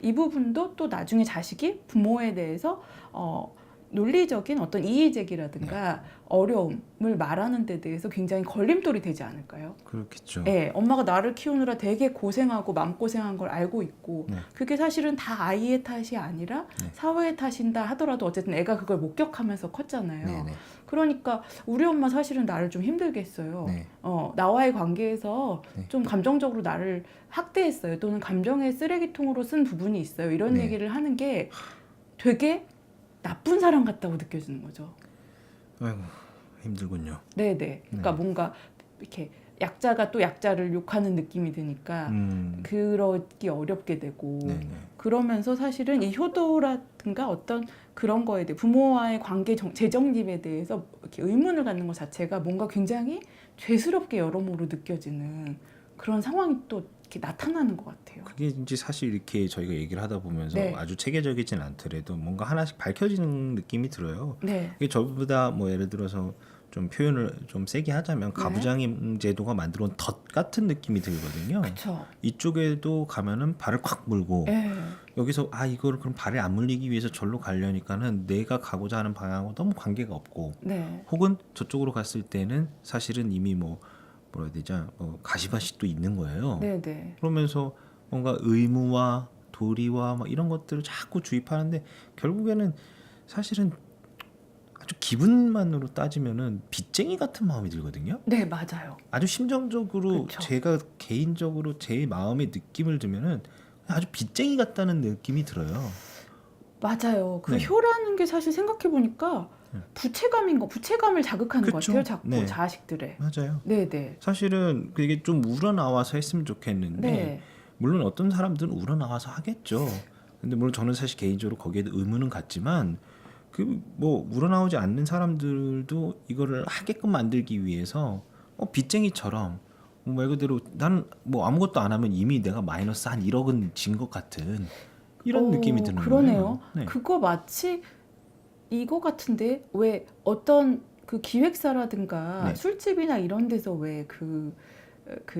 이 부분도 또 나중에 자식이 부모에 대해서 논리적인 어떤 이의 제기라든가 어려움을 말하는 데 대해서 굉장히 걸림돌이 되지 않을까요? 그렇겠죠. 네, 엄마가 나를 키우느라 되게 고생하고 마음고생한 걸 알고 있고 네. 그게 사실은 다 아이의 탓이 아니라 네. 사회의 탓인다 하더라도 어쨌든 애가 그걸 목격하면서 컸잖아요. 네네. 그러니까 우리 엄마 사실은 나를 좀 힘들게 했어요. 네. 나와의 관계에서 네. 좀 감정적으로 나를 학대했어요. 또는 감정의 쓰레기통으로 쓴 부분이 있어요. 이런 네. 얘기를 하는 게 되게 나쁜 사람 같다고 느껴지는 거죠. 아이고 힘들군요. 네네. 그러니까 뭔가 이렇게 약자가 또 약자를 욕하는 느낌이 드니까 그러기 어렵게 되고 네네. 그러면서 사실은 이 효도라든가 어떤 그런 거에 대해 부모와의 관계 재정립에 대해서 이렇게 의문을 갖는 것 자체가 뭔가 굉장히 죄스럽게 여러모로 느껴지는 그런 상황이 또 이렇게 나타나는 것 같아요. 그게 이제 사실 이렇게 저희가 얘기를 하다 보면서 네. 아주 체계적이진 않더라도 뭔가 하나씩 밝혀지는 느낌이 들어요. 네. 이게 저보다 뭐 예를 들어서 좀 표현을 좀 세게 하자면 네. 가부장임 제도가 만들어 온 덫 같은 느낌이 들거든요. 그렇죠. 이쪽에도 가면은 발을 콱 물고 예. 여기서 이거를 그럼 발에 안 물리기 위해서 절로 가려니까는 내가 가고자 하는 방향하고 너무 관계가 없고 네. 혹은 저쪽으로 갔을 때는 사실은 이미 뭐라 해야 되죠? 가시밭이 또 있는 거예요. 네, 네. 그러면서 뭔가 의무와 도리와 막 이런 것들을 자꾸 주입하는데 결국에는 사실은 아주 기분만으로 따지면은 빚쟁이 같은 마음이 들거든요. 네, 맞아요. 아주 심정적으로 그쵸. 제가 개인적으로 제 마음의 느낌을 들면은 아주 빚쟁이 같다는 느낌이 들어요. 맞아요. 그 네. 효라는 게 사실 생각해 보니까 부채감을 자극하는 것 그쵸? 같아요. 자꾸 네. 자식들의. 맞아요. 네, 네. 사실은 그게 좀 우러나와서 했으면 좋겠는데 네. 물론 어떤 사람들은 우러나와서 하겠죠. 근데 물론 저는 사실 개인적으로 거기에 의문은 갖지만 그 뭐 우러나오지 않는 사람들도 이거를 하게끔 만들기 위해서 빚쟁이처럼 말 그대로 나는 뭐 아무것도 안 하면 이미 내가 마이너스 한 1억은 진 것 같은 이런 느낌이 드는 그러네요. 거예요. 네. 그거 마치 이거 같은데 왜 어떤 그 기획사라든가 네. 술집이나 이런 데서 왜 그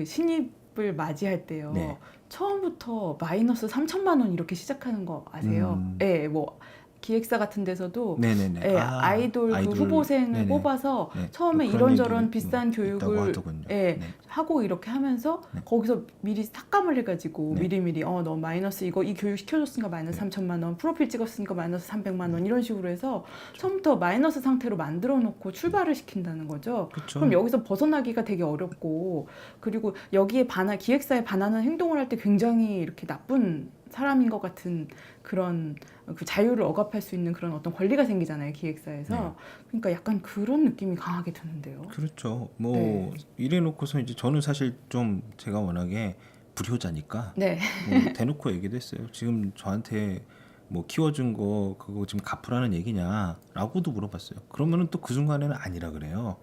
신입을 맞이할 때요. 네. 처음부터 마이너스 3천만 원 이렇게 시작하는 거 아세요? 예, 뭐 기획사 같은 데서도 네네네. 예, 아이돌 그 후보생을 네네. 뽑아서 네. 처음에 뭐 그런 이런저런 얘기 비싼 있다고 교육을 하더군요. 예, 네. 하고 이렇게 하면서 네. 거기서 미리 삭감을 해가지고 네. 미리미리 너 마이너스 이 교육 시켜줬으니까 마이너스 네. 3천만 원, 프로필 찍었으니까 마이너스 300만 원 이런 식으로 해서 처음부터 마이너스 상태로 만들어 놓고 출발을 시킨다는 거죠. 그쵸. 그럼 여기서 벗어나기가 되게 어렵고 그리고 여기에 기획사에 반하는 행동을 할 때 굉장히 이렇게 나쁜 사람인 것 같은 그런 그 자유를 억압할 수 있는 그런 어떤 권리가 생기잖아요, 기획사에서. 네. 그러니까 약간 그런 느낌이 강하게 드는데요. 그렇죠. 뭐 네. 이래 놓고서 이제 저는 사실 좀 제가 워낙에 불효자니까 네. 뭐 대놓고 얘기도 했어요. 지금 저한테 뭐 키워준 거 그거 지금 갚으라는 얘기냐라고도 물어봤어요. 그러면은 또 그 순간에는 아니라 그래요.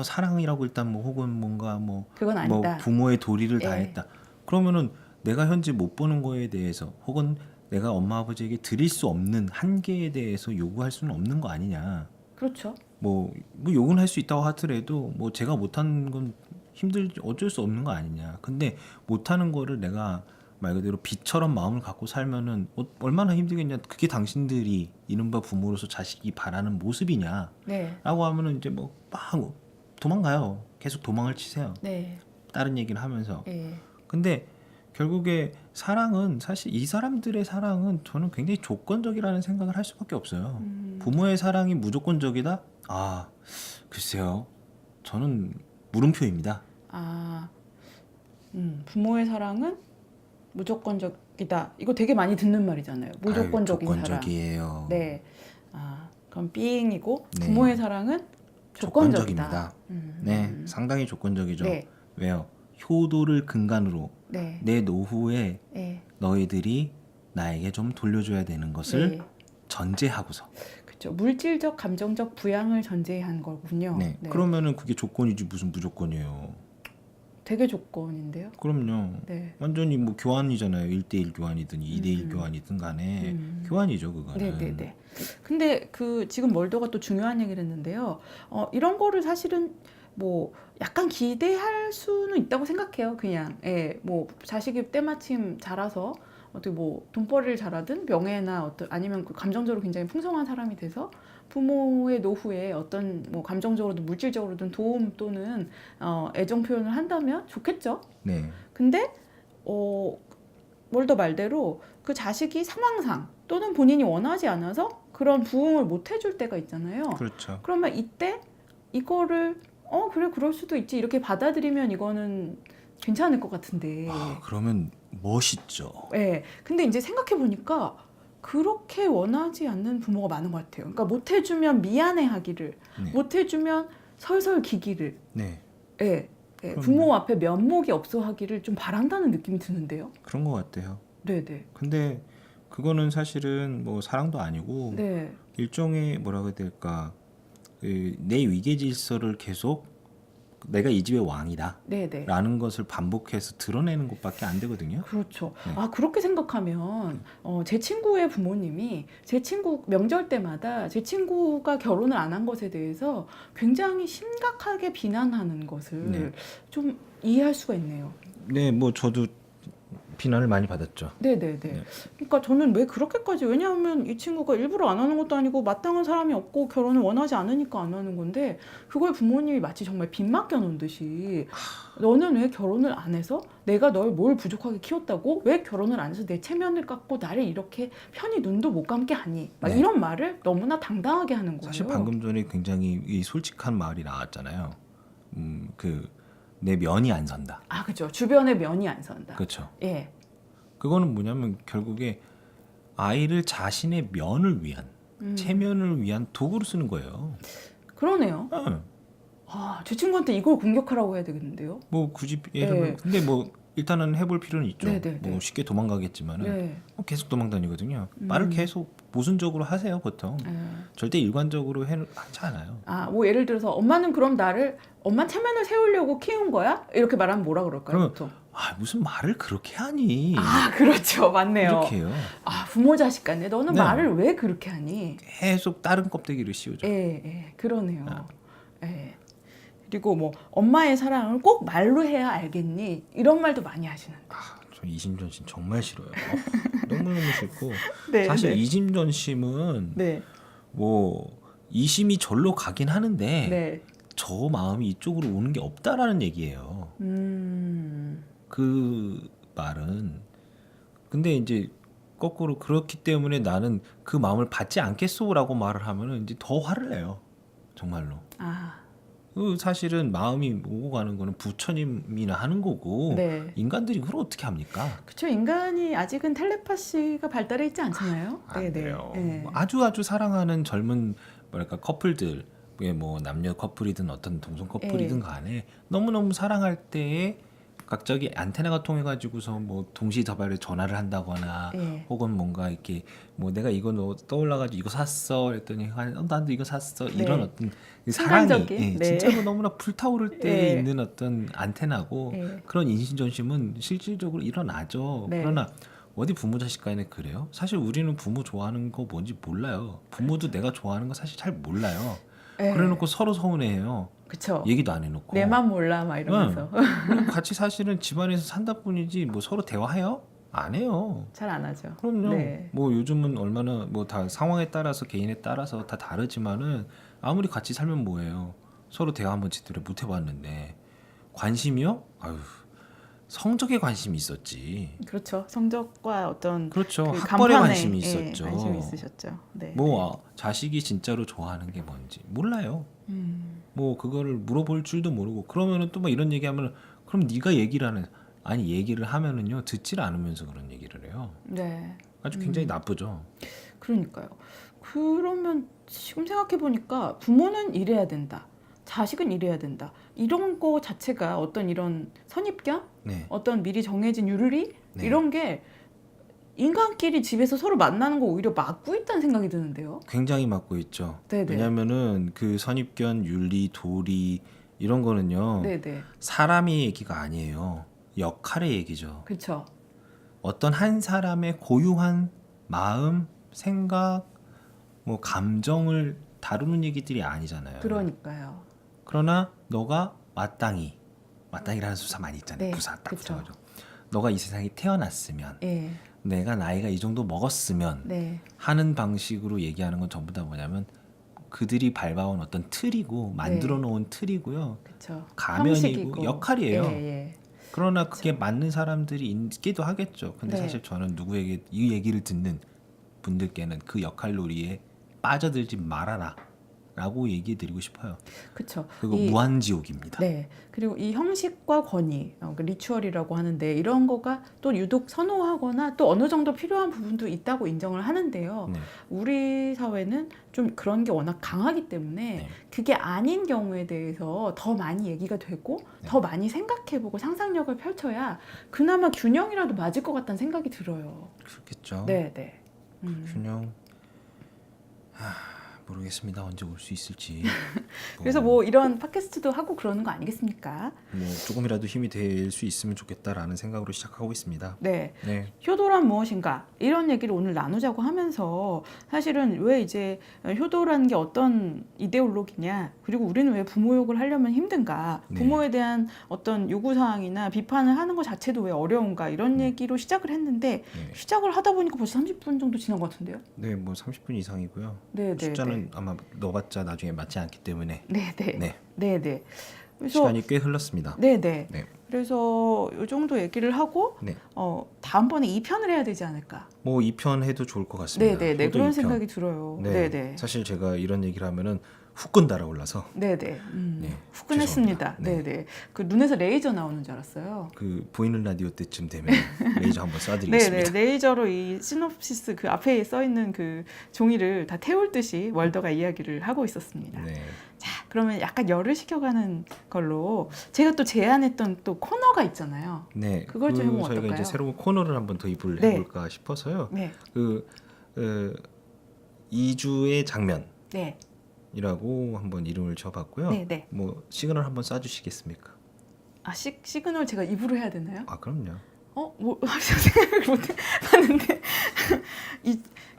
사랑이라고 일단 뭐 혹은 뭔가 뭐 그건 아니다. 부모의 도리를 예. 다했다. 그러면은 내가 현재 못 보는 거에 대해서 혹은 내가 엄마 아버지에게 드릴 수 없는 한계에 대해서 요구할 수는 없는 거 아니냐. 그렇죠. 뭐 요구는 할 수 있다고 하더라도 뭐 제가 못하는 건 어쩔 수 없는 거 아니냐. 근데 못하는 거를 내가 말 그대로 빚처럼 마음을 갖고 살면은 얼마나 힘들겠냐. 그게 당신들이 이른바 부모로서 자식이 바라는 모습이냐라고 네. 하면은 이제 막 도망가요. 계속 도망을 치세요. 네. 다른 얘기를 하면서. 예. 근데 결국에 사랑은 사실 이 사람들의 사랑은 저는 굉장히 조건적이라는 생각을 할 수밖에 없어요. 부모의 사랑이 무조건적이다? 글쎄요. 저는 물음표입니다. 부모의 사랑은 무조건적이다. 이거 되게 많이 듣는 말이잖아요. 무조건적인 사랑. 조건적이에요. 네. 그럼 being이고 네. 부모의 사랑은 조건적이다. 네, 상당히 조건적이죠. 네. 왜요? 효도를 근간으로 네. 내 노후에 네. 너희들이 나에게 좀 돌려줘야 되는 것을 네. 전제하고서. 그렇죠. 물질적, 감정적 부양을 전제한 거군요. 네. 그러면은 그게 조건이지 무슨 무조건이에요. 되게 조건인데요. 그럼요. 네. 완전히 뭐 교환이잖아요. 1대1 교환이든 2대1 교환이든 간에 교환이죠, 그거는. 네네네. 근데 지금 멀더가 또 중요한 얘기를 했는데요. 이런 거를 사실은 뭐 약간 기대할 수는 있다고 생각해요. 그냥 뭐 자식이 때마침 자라서 어떻게 뭐 돈벌이를 잘하든 명예나 아니면 감정적으로 굉장히 풍성한 사람이 돼서 부모의 노후에 어떤 뭐 감정적으로든 물질적으로든 도움 또는 애정 표현을 한다면 좋겠죠. 네. 근데 멀더 말대로 그 자식이 상황상 또는 본인이 원하지 않아서 그런 부응을 못 해줄 때가 있잖아요. 그렇죠. 그러면 이때 이거를 그래 그럴 수도 있지 이렇게 받아들이면 이거는 괜찮을 것 같은데. 그러면 멋있죠. 네. 근데 이제 생각해 보니까 그렇게 원하지 않는 부모가 많은 것 같아요. 그러니까 못 해주면 미안해하기를, 네. 못 해주면 설설 기기를. 네. 네. 부모 앞에 면목이 없어 하기를 좀 바란다는 느낌이 드는데요. 그런 것 같아요. 네네. 근데 그거는 사실은 뭐 사랑도 아니고 네. 일종의 뭐라고 해야 될까 내 위계 질서를 계속 내가 이 집의 왕이다 네네. 라는 것을 반복해서 드러내는 것밖에 안 되거든요. 그렇죠. 네. 아, 그렇게 생각하면 제 친구의 부모님이 제 친구 명절 때마다 제 친구가 결혼을 안 한 것에 대해서 굉장히 심각하게 비난하는 것을 네. 좀 이해할 수가 있네요. 네, 뭐 저도 비난을 많이 받았죠. 네네네. 네. 그러니까 저는 왜 그렇게까지, 왜냐하면 이 친구가 일부러 안 하는 것도 아니고 마땅한 사람이 없고 결혼을 원하지 않으니까 안 하는 건데, 그걸 부모님이 마치 정말 빚 맡겨 놓은 듯이 너는 왜 결혼을 안 해서, 내가 널 뭘 부족하게 키웠다고 왜 결혼을 안 해서 내 체면을 깎고 나를 이렇게 편히 눈도 못 감게 하니, 막 네. 이런 말을 너무나 당당하게 하는 거예요. 사실 방금 전에 굉장히 이 솔직한 말이 나왔잖아요. 내 면이 안 선다. 아, 그죠. 주변의 면이 안 선다. 그렇죠. 예. 그거는 뭐냐면 결국에 아이를 자신의 면을 위한 체면을 위한 도구로 쓰는 거예요. 그러네요. 응. 아, 제 친구한테 이걸 공격하라고 해야 되겠는데요? 뭐 굳이 네. 근데 뭐 일단은 해볼 필요는 있죠. 네. 뭐 쉽게 도망가겠지만은 네. 계속 도망다니거든요. 말을 계속 모순적으로 하세요 보통. 예. 절대 일관적으로 하지 않아요. 아, 뭐 예를 들어서 엄마는 그럼 엄마 체면을 세우려고 키운 거야? 이렇게 말하면 뭐라 그럴까요, 그럼- 보통? 무슨 말을 그렇게 하니? 아, 그렇죠. 맞네요. 이렇게 해요. 아, 부모 자식 간에 너는 네. 말을 왜 그렇게 하니? 계속 다른 껍데기를 씌우죠. 그러네요. 아. 예. 그리고 뭐 엄마의 사랑을 꼭 말로 해야 알겠니? 이런 말도 많이 하시는데. 저 이심전심 정말 싫어요. 너무너무 싫고 네, 사실 네. 이심전심은 네. 뭐 이심이 절로 가긴 하는데 네. 저 마음이 이쪽으로 오는 게 없다라는 얘기예요. 그 말은 근데 이제 거꾸로 그렇기 때문에 나는 그 마음을 받지 않겠소라고 말을 하면은 이제 더 화를 내요. 정말로. 아, 사실은 마음이 오고 가는 거는 부처님이나 하는 거고 네. 인간들이 그걸 어떻게 합니까? 그쵸. 인간이 아직은 텔레파시가 발달해 있지 않잖아요. 안 돼요. 네. 아주 사랑하는 젊은 뭐랄까 커플들, 뭐 남녀 커플이든 어떤 동성 커플이든 간에 너무너무 사랑할 때에 갑자기 안테나가 통해가지고서 뭐 동시다발에 전화를 한다거나 예. 혹은 뭔가 이렇게 뭐 내가 이거 너 떠올라가지고 이거 샀어 그랬더니 나도 이거 샀어 이런 어떤 사랑이 순간적인? 네. 진짜로 너무나 불타오를 때 예. 있는 어떤 안테나고 예. 그런 인신전심은 실질적으로 일어나죠. 네. 그러나 어디 부모 자식 간에 그래요? 사실 우리는 부모 좋아하는 거 뭔지 몰라요. 부모도 내가 좋아하는 거 사실 잘 몰라요. 예. 그래놓고 서로 서운해해요. 그쵸. 얘기도 안 해놓고. 내맘 몰라 막 이러면서 그리고 같이 사실은 집안에서 산다 뿐이지 뭐 서로 대화해요? 안 해요. 잘 안 하죠. 그럼요. 네. 뭐 요즘은 얼마나 뭐 다 상황에 따라서 개인에 따라서 다 다르지만은 아무리 같이 살면 뭐해요. 서로 대화 한번 제대로 못 해봤는데 관심이요? 아유 성적에 관심이 있었지. 그렇죠. 성적과 어떤 그렇죠. 그 학벌에 간판에, 관심이 예, 있었죠. 관심이 있으셨죠. 네. 뭐 자식이 진짜로 좋아하는 게 뭔지 몰라요. 뭐 그거를 물어볼 줄도 모르고 그러면은 또 막 이런 얘기하면은 그럼 네가 얘기를 하는 아니 얘기를 하면은요 듣질 않으면서 그런 얘기를 해요. 네. 아주 굉장히 나쁘죠. 그러니까요. 그러면 지금 생각해 보니까 부모는 이래야 된다. 자식은 이래야 된다. 이런 거 자체가 어떤 이런 선입견, 네. 어떤 미리 정해진 윤리 네. 이런 게 인간끼리 집에서 서로 만나는 거 오히려 막고 있다는 생각이 드는데요. 굉장히 맞고 있죠. 네네. 왜냐면은 그 선입견, 윤리, 도리 이런 거는요. 네네. 사람의 얘기가 아니에요. 역할의 얘기죠. 그렇죠. 어떤 한 사람의 고유한 마음, 생각, 뭐 감정을 다루는 얘기들이 아니잖아요. 그러니까요. 그러나 너가 마땅히라는 수사 많이 있잖아요. 네, 부사 딱 그쵸. 붙여가지고 너가 이 세상에 태어났으면 예. 내가 나이가 이 정도 먹었으면 네. 하는 방식으로 얘기하는 건 전부 다 뭐냐면 그들이 밟아온 어떤 틀이고 만들어 놓은 틀이고요. 그렇죠. 가면이고 역할이에요. 예. 그러나 그게 맞는 사람들이 있기도 하겠죠. 근데 네. 사실 저는 누구에게 이 얘기를 듣는 분들께는 그 역할 놀이에 빠져들지 말아라 라고 얘기해 드리고 싶어요. 그렇죠. 그리고 무한지옥입니다. 네. 그리고 이 형식과 권위, 그 리추얼이라고 하는데 이런 거가 또 유독 선호하거나 또 어느 정도 필요한 부분도 있다고 인정을 하는데요. 네. 우리 사회는 좀 그런 게 워낙 강하기 때문에 네. 그게 아닌 경우에 대해서 더 많이 얘기가 되고 네. 더 많이 생각해보고 상상력을 펼쳐야 그나마 균형이라도 맞을 것 같다는 생각이 들어요. 그렇겠죠. 네. 균형 모르겠습니다. 언제 올 수 있을지. 그래서 뭐 이런 팟캐스트도 하고 그러는 거 아니겠습니까? 뭐 조금이라도 힘이 될 수 있으면 좋겠다라는 생각으로 시작하고 있습니다. 네. 네. 효도란 무엇인가 이런 얘기를 오늘 나누자고 하면서 사실은 왜 이제 효도라는 게 어떤 이데올로기냐 그리고 우리는 왜 부모 욕을 하려면 힘든가 네. 부모에 대한 어떤 요구사항이나 비판을 하는 것 자체도 왜 어려운가 이런 얘기로 시작을 했는데 네. 시작을 하다 보니까 벌써 30분 정도 지난 것 같은데요? 네, 뭐 30분 이상이고요. 네, 네, 숫자는 아마 넣어봤자 나중에 맞지 않기 때문에 네, 네, 네. 네, 네. 그래서 시간이 꽤 흘렀습니다. 네, 네. 네. 그래서 이 정도 얘기를 하고 네. 다음번에 2편을 해야 되지 않을까? 뭐 2편 해도 좋을 것 같습니다. 네, 네, 네. 효도 그런 2편. 생각이 들어요. 네. 네, 네. 사실 제가 이런 얘기를 하면은 후끈 달아올라서 네, 네. 네, 후끈했습니다. 죄송합니다. 네, 네. 네. 그 눈에서 레이저 나오는 줄 알았어요. 그 보이는 라디오 때쯤 되면 레이저 한번 네, 쏴드리겠습니다. 네. 레이저로 이 시놉시스 그 앞에 써 있는 그 종이를 다 태울 듯이 월더가 이야기를 하고 있었습니다. 네. 자, 그러면 약간 열을 식혀가는 걸로 제가 또 제안했던 또 코너가 있잖아요. 네. 그걸 좀 해보면 저희가 어떨까요? 이제 새로운 코너를 한번 도입을 네. 해볼까 싶어서요. 네, 그 2주의 장면이라고 네, 한번 이름을 줘봤고요. 네, 네. 뭐 시그널 한번 쏴주시겠습니까? 아, 시그널 제가 입으로 해야 되나요? 아 그럼요. 뭐 생각을 못 해봤는데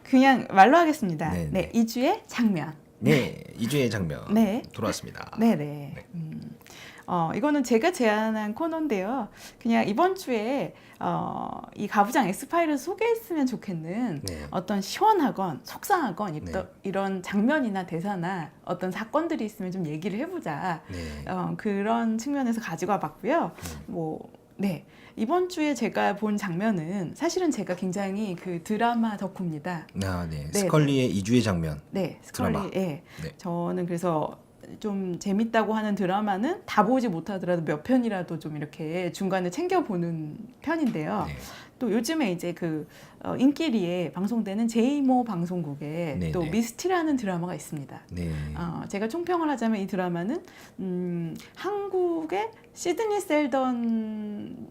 그냥 말로 하겠습니다. 네, 네, 네. 2주의 장면. 네, 2주의 장면 네. 돌아왔습니다. 네네. 이거는 제가 제안한 코너인데요. 그냥 이번 주에 이 가부장 엑스파일을 소개했으면 좋겠는 네. 어떤 시원하건 속상하건 네. 이런 장면이나 대사나 어떤 사건들이 있으면 좀 얘기를 해보자. 네. 그런 측면에서 가지고 와봤고요. 네. 이번 주에 제가 본 장면은 사실은 제가 굉장히 그 드라마 덕후입니다. 아, 네. 네, 스컬리의 2주의 장면. 네, 스컬리. 드라마. 예. 네. 저는 그래서 좀 재밌다고 하는 드라마는 다 보지 못하더라도 몇 편이라도 좀 이렇게 중간에 챙겨보는 편인데요. 네. 또 요즘에 이제 그 인기리에 방송되는 제이모 방송국에 네, 또 네. 미스티라는 드라마가 있습니다. 네. 제가 총평을 하자면 이 드라마는 한국의 시드니 셀던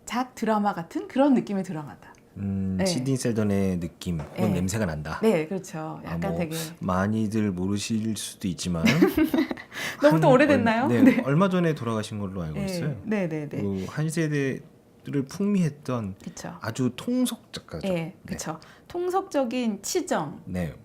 작 드라마 같은 그런 느낌의 드라마다. 네. 시드니 셀던의 느낌 혹은 네. 냄새가 난다. 네, 그렇죠. 약간 뭐 되게 많이들 모르실 수도 있지만 너무 또 오래됐나요? 네, 네. 얼마 전에 돌아가신 걸로 알고 있어요. 네, 네, 네. 그 한 세대를 풍미했던 그렇죠. 아주 통속 작가죠. 네, 그렇죠. 통속적인 치정, 네,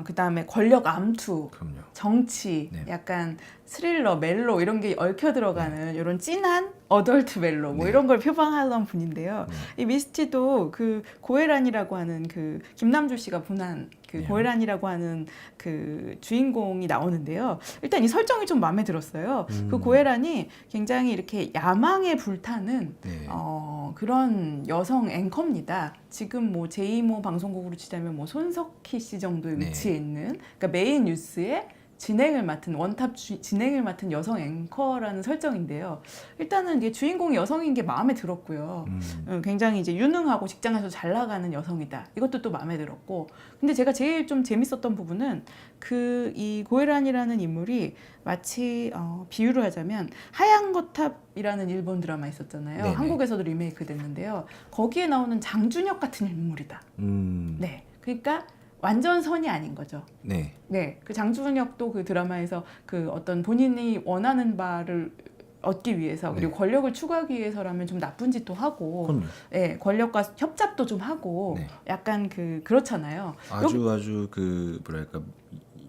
그다음에 권력 암투, 그럼요. 정치, 네. 약간 스릴러, 멜로 이런 게 얽혀 들어가는 이런 찐한 어덜트 멜로 뭐 네. 이런 걸 표방하던 분인데요. 네. 이 미스티도 그 고혜란이라고 하는 그 김남주 씨가 분한 그 네. 고혜란이라고 하는 그 주인공이 나오는데요. 일단 이 설정이 좀 마음에 들었어요. 그 고혜란이 굉장히 이렇게 야망에 불타는 네. 그런 여성 앵커입니다. 지금 뭐 제2모 방송국으로 치자면 뭐 손석희 씨 정도의 네. 위치에 있는 그러니까 메인 뉴스의 진행을 맡은 원탑 진행을 맡은 여성 앵커라는 설정인데요. 일단은 이게 주인공이 여성인 게 마음에 들었고요. 굉장히 이제 유능하고 직장에서 잘 나가는 여성이다. 이것도 또 마음에 들었고. 근데 제가 제일 좀 재밌었던 부분은 이 고혜란이라는 인물이 마치 비유를 하자면 하얀 거탑이라는 일본 드라마 있었잖아요. 네네. 한국에서도 리메이크 됐는데요. 거기에 나오는 장준혁 같은 인물이다. 네. 그러니까 완전 선이 아닌 거죠. 네. 네, 그 장준혁도 그 드라마에서 그 어떤 본인이 원하는 바를 얻기 위해서 그리고 네. 권력을 추구하기 위해서라면 좀 나쁜 짓도 하고, 그럼요. 네, 권력과 협잡도 좀 하고, 네. 약간 그렇잖아요. 아주 그 뭐랄까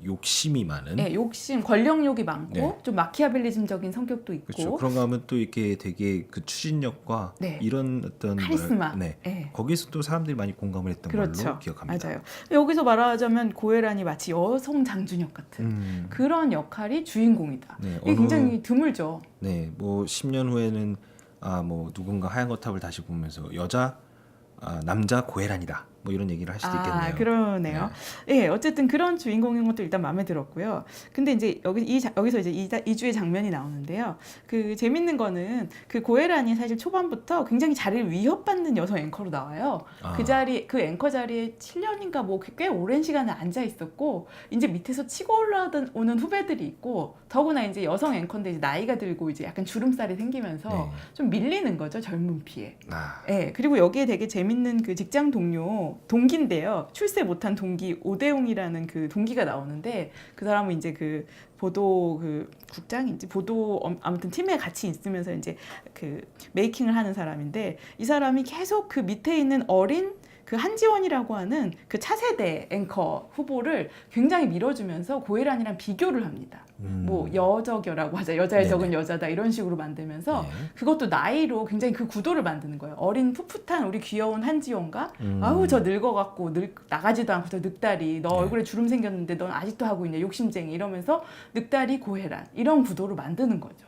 욕심이 많은. 네, 욕심, 권력욕이 많고 네. 좀 마키아벨리즘적인 성격도 있고, 그렇죠. 그런가 하면 또 이렇게 되게 그 추진력과 네. 이런 어떤 카리스마. 네. 네. 거기서 또 사람들이 많이 공감을 했던 그렇죠. 걸로 기억합니다. 맞아요. 여기서 말하자면 고혜란이 마치 여성 장준혁 같은 그런 역할이 주인공이다. 네, 이게 굉장히 드물죠. 네, 뭐 10년 후에는 뭐 누군가 하얀 거탑을 다시 보면서 남자 고혜란이다. 뭐 이런 얘기를 할 수도 있겠네요. 그러네요. 예, 어쨌든 그런 주인공인 것도 일단 마음에 들었고요. 근데 이제 여기서 이제 2주의 장면이 나오는데요. 그 재밌는 거는 그 고혜란이 사실 초반부터 굉장히 자리를 위협받는 여성 앵커로 나와요. 그 앵커 자리에 7년인가 뭐 꽤 오랜 시간을 앉아 있었고, 이제 밑에서 치고 올라오는 후배들이 있고, 더구나 이제 여성 앵커인데 이제 나이가 들고 이제 약간 주름살이 생기면서 네. 좀 밀리는 거죠, 젊은 피에. 아, 예, 그리고 여기에 되게 재밌는 그 직장 동료 동기인데요. 출세 못한 동기 오대웅이라는 그 동기가 나오는데 그 사람은 이제 그 보도 그 국장인지 보도 아무튼 팀에 같이 있으면서 이제 그 메이킹을 하는 사람인데 이 사람이 계속 그 밑에 있는 어린 그 한지원이라고 하는 그 차세대 앵커 후보를 굉장히 밀어주면서 고혜란이랑 비교를 합니다. 뭐 여적여라고 하자, 여자의 네네. 적은 여자다 이런 식으로 만들면서 네. 그것도 나이로 굉장히 그 구도를 만드는 거예요. 어린 풋풋한 우리 귀여운 한지원과 아우 저 늙어갖고 나가지도 않고 저 늑다리 너 네. 얼굴에 주름 생겼는데 넌 아직도 하고 있냐 욕심쟁이 이러면서 늑다리 고혜란 이런 구도를 만드는 거죠.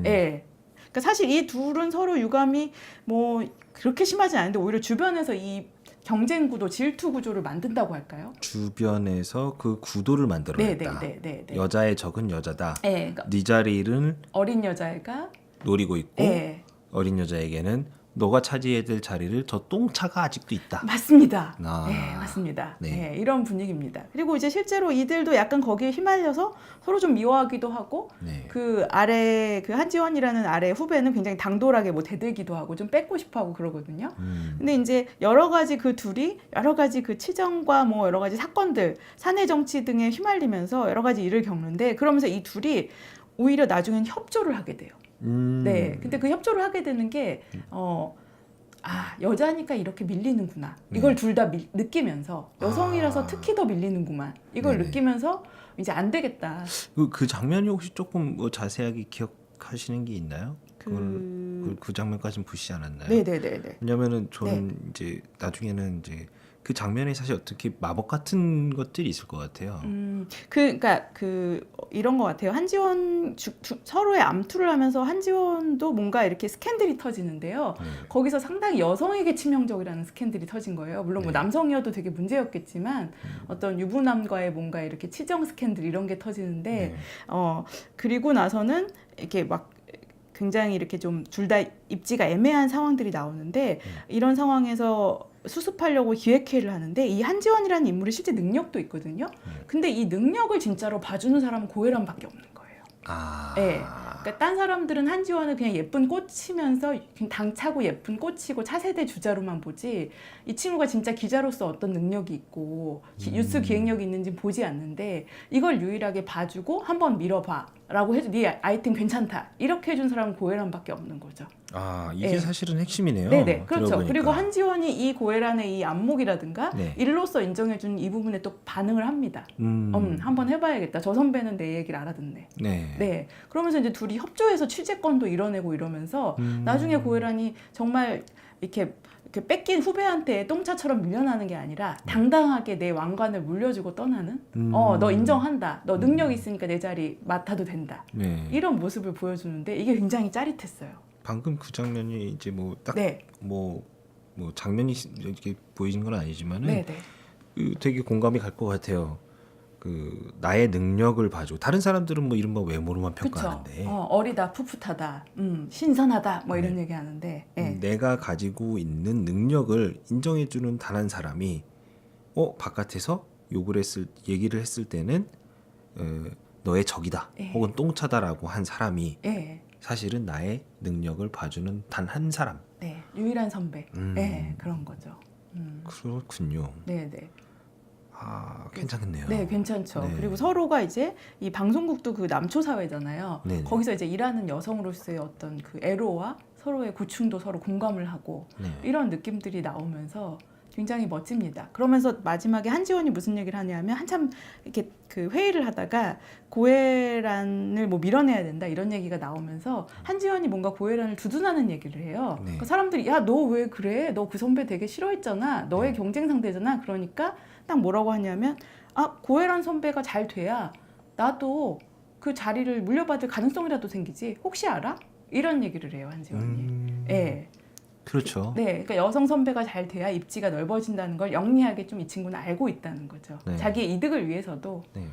예. 그러니까 사실 이 둘은 서로 유감이 뭐 그렇게 심하지 않은데 오히려 주변에서 이 경쟁 구도, 질투 구조를 만든다고 할까요? 주변에서 그 구도를 만들어냈다. 네. 여자의 적은 여자다. 네, 그러니까 네 자리를 어린 여자애가 노리고 있고 네, 어린 여자에게는 너가 차지해야 될 자리를 저 똥차가 아직도 있다. 맞습니다. 아. 네, 맞습니다. 네. 네, 이런 분위기입니다. 그리고 이제 실제로 이들도 약간 거기에 휘말려서 서로 좀 미워하기도 하고 네. 그 아래 그 한지원이라는 아래 후배는 굉장히 당돌하게 뭐 대들기도 하고 좀 뺏고 싶어하고 그러거든요. 근데 이제 여러 가지 그 둘이 여러 가지 그 치정과 뭐 여러 가지 사건들, 사내 정치 등에 휘말리면서 여러 가지 일을 겪는데 그러면서 이 둘이 오히려 나중엔 협조를 하게 돼요. 네. 근데 그 협조를 하게 되는 게 여자니까 이렇게 밀리는구나. 이걸 둘 다 느끼면서 여성이라서 특히 더 밀리는구만. 이걸 네네. 느끼면서 이제 안 되겠다. 그 장면이 혹시 조금 뭐 자세하게 기억하시는 게 있나요? 그 장면까지는 보시지 않았나요? 네네네네. 왜냐면은 저는 이제 나중에는 이제 그 장면에 사실 어떻게 마법 같은 것들이 있을 것 같아요. 그러니까 이런 것 같아요. 한지원 서로의 암투를 하면서 한지원도 뭔가 이렇게 스캔들이 터지는데요. 거기서 상당히 여성에게 치명적이라는 스캔들이 터진 거예요. 물론 뭐 네. 남성이어도 되게 문제였겠지만 어떤 유부남과의 뭔가 이렇게 치정 스캔들 이런 게 터지는데 네. 그리고 나서는 이렇게 막 굉장히 이렇게 좀 둘 다 입지가 애매한 상황들이 나오는데 이런 상황에서 수습하려고 기획회의를 하는데 이 한지원이라는 인물이 실제 능력도 있거든요. 근데 이 능력을 진짜로 봐주는 사람은 고혜란밖에 없는 거예요. 네. 그러니까 딴 사람들은 한지원을 그냥 예쁜 꽃이면서 그냥 당차고 예쁜 꽃이고 차세대 주자로만 보지 이 친구가 진짜 기자로서 어떤 능력이 있고 뉴스 기획력이 있는지 보지 않는데 이걸 유일하게 봐주고 한번 밀어봐 라고 해도 네 아이템 괜찮다 이렇게 해준 사람은 고혜란밖에 없는 거죠. 이게 네. 사실은 핵심이네요. 네네 그렇죠. 들어보니까. 그리고 한지원이 이 고혜란의 이 안목이라든가 네. 일로서 인정해주는 이 부분에 또 반응을 합니다. 한번 해봐야겠다. 저 선배는 내 얘기를 알아듣네. 네. 네. 그러면서 이제 둘이 협조해서 취재권도 이뤄내고 이러면서 나중에 고혜란이 정말 이렇게 뺏긴 후배한테 똥차처럼 밀려나는 게 아니라 당당하게 내 왕관을 물려주고 떠나는 너 인정한다. 너 능력 있으니까 내 자리 맡아도 된다. 네. 이런 모습을 보여주는데 이게 굉장히 짜릿했어요. 방금 그 장면이 이제 뭐 딱 네. 뭐 장면이 이렇게 보이는 건 아니지만은 네네. 되게 공감이 갈 것 같아요. 그 나의 능력을 봐줘. 다른 사람들은 뭐 이른바 외모로만 그쵸. 평가하는데 어리다, 풋풋하다, 신선하다, 뭐 이런 얘기 하는데. 네. 내가 가지고 있는 능력을 인정해주는 단 한 사람이 바깥에서 얘기를 했을 때는 너의 적이다, 네. 혹은 똥차다라고 한 사람이 네. 사실은 나의 능력을 봐주는 단 한 사람. 네. 유일한 선배. 네. 그런 거죠. 그렇군요. 네네. 괜찮겠네요. 네, 괜찮죠. 네. 그리고 서로가 이제 이 방송국도 그 남초 사회잖아요. 네네. 거기서 이제 일하는 여성으로서의 어떤 그 애로와 서로의 고충도 서로 공감을 하고 네. 이런 느낌들이 나오면서 굉장히 멋집니다. 그러면서 마지막에 한지원이 무슨 얘기를 하냐면 한참 이렇게 그 회의를 하다가 고혜란을 뭐 밀어내야 된다 이런 얘기가 나오면서 한지원이 뭔가 고혜란을 두둔하는 얘기를 해요. 네. 그 사람들이 야, 너 왜 그래? 너 그 선배 되게 싫어했잖아. 너의 경쟁 상대잖아. 그러니까 딱 뭐라고 하냐면 고혜란 선배가 잘 돼야 나도 그 자리를 물려받을 가능성이라도 생기지. 혹시 알아? 이런 얘기를 해요, 한지원이. 네. 그렇죠. 네, 그러니까 여성 선배가 잘 돼야 입지가 넓어진다는 걸 영리하게 좀 이 친구는 알고 있다는 거죠. 네. 자기의 이득을 위해서도 네.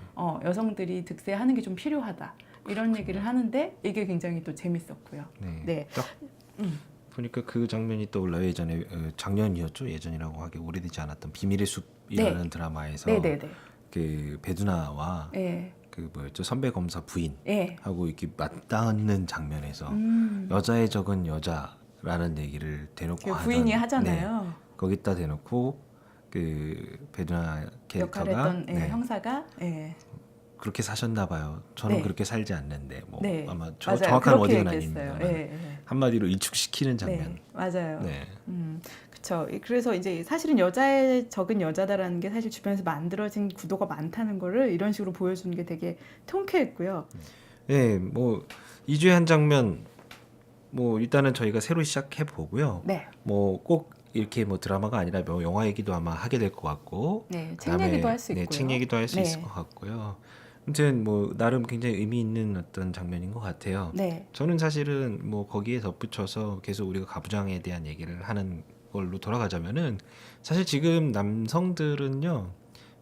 여성들이 득세하는 게 좀 필요하다. 이런 얘기를 하는데 이게 굉장히 또 재밌었고요. 네. 네. 딱 보니까 그 장면이 떠올라요. 예전에 작년이었죠. 예전이라고 하기 오래되지 않았던 비밀의 숲이라는 드라마에서 네네네. 그 배두나와 네. 그 뭐였죠, 선배 검사 부인 네. 하고 이렇게 맞닿는 장면에서 여자의 적은 여자라는 얘기를 대놓고 그 하던, 부인이 하잖아요. 네, 거기다 대놓고 그 베두나 역할을 캐릭터가 했던 네, 형사가 예. 그렇게 사셨나 봐요. 저는 네. 그렇게 살지 않는데 뭐 네. 아마 맞아요. 정확한 그렇게 어디는 얘기했어요. 아닙니다만 예, 예. 한마디로 일축시키는 장면. 네, 맞아요. 네. 그렇죠. 그래서 이제 사실은 여자의 적은 여자다라는 게 사실 주변에서 만들어진 구도가 많다는 거를 이런 식으로 보여주는 게 되게 통쾌했고요. 네, 뭐 2주에 한 장면 뭐 일단은 저희가 새로 시작해 보고요. 네, 뭐 꼭 이렇게 뭐 드라마가 아니라 뭐 영화 얘기도 아마 하게 될 것 같고, 네, 책 그다음에 얘기도 할 수 네, 있고요. 책 얘기도 할 수 네. 있을 것 같고요. 아무튼 뭐 나름 굉장히 의미 있는 어떤 장면인 것 같아요. 네, 저는 사실은 뭐 거기에 덧붙여서 계속 우리가 가부장에 대한 얘기를 하는 걸로 돌아가자면은 사실 지금 남성들은요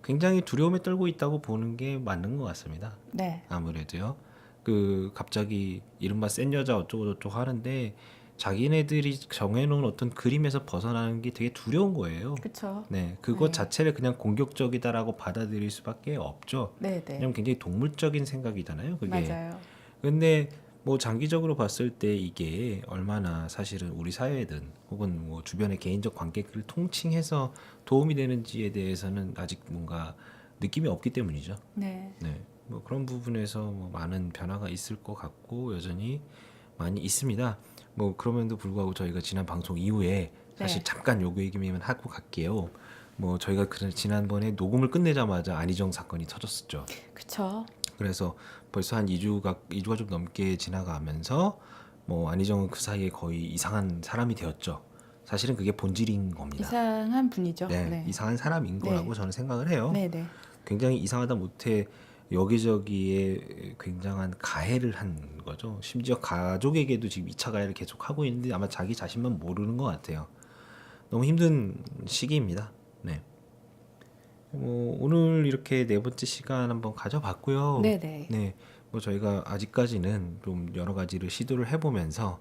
굉장히 두려움에 떨고 있다고 보는 게 맞는 것 같습니다. 네, 아무래도요. 그 갑자기 이른바 센 여자 어쩌고 저쩌고 하는데 자기네들이 정해놓은 어떤 그림에서 벗어나는 게 되게 두려운 거예요. 그렇죠. 네, 그것 네. 자체를 그냥 공격적이다라고 받아들일 수밖에 없죠. 네, 네, 왜냐면 굉장히 동물적인 생각이잖아요, 그게. 맞아요. 근데 뭐 장기적으로 봤을 때 이게 얼마나 사실은 우리 사회든 혹은 뭐 주변의 개인적 관계를 통칭해서 도움이 되는지에 대해서는 아직 뭔가 느낌이 없기 때문이죠. 네, 네, 뭐 그런 부분에서 뭐 많은 변화가 있을 것 같고 여전히 많이 있습니다. 뭐 그럼에도 불구하고 저희가 지난 방송 이후에 사실 네. 잠깐 요구 얘기만 하고 갈게요. 뭐 저희가 지난번에 녹음을 끝내자마자 안희정 사건이 터졌었죠. 그렇죠. 그래서 벌써 한 2주가 좀 넘게 지나가면서 뭐 안희정은 그 사이에 거의 이상한 사람이 되었죠. 사실은 그게 본질인 겁니다. 이상한 분이죠. 네, 네, 이상한 사람인 네. 거라고 저는 생각을 해요. 네, 네, 굉장히 이상하다 못해 여기저기에 굉장한 가해를 한 거죠. 심지어 가족에게도 지금 2차 가해를 계속 하고 있는데 아마 자기 자신만 모르는 것 같아요. 너무 힘든 시기입니다. 네. 뭐 오늘 이렇게 네 번째 시간 한번 가져봤고요. 네, 네, 네. 뭐 저희가 아직까지는 좀 여러 가지를 시도를 해보면서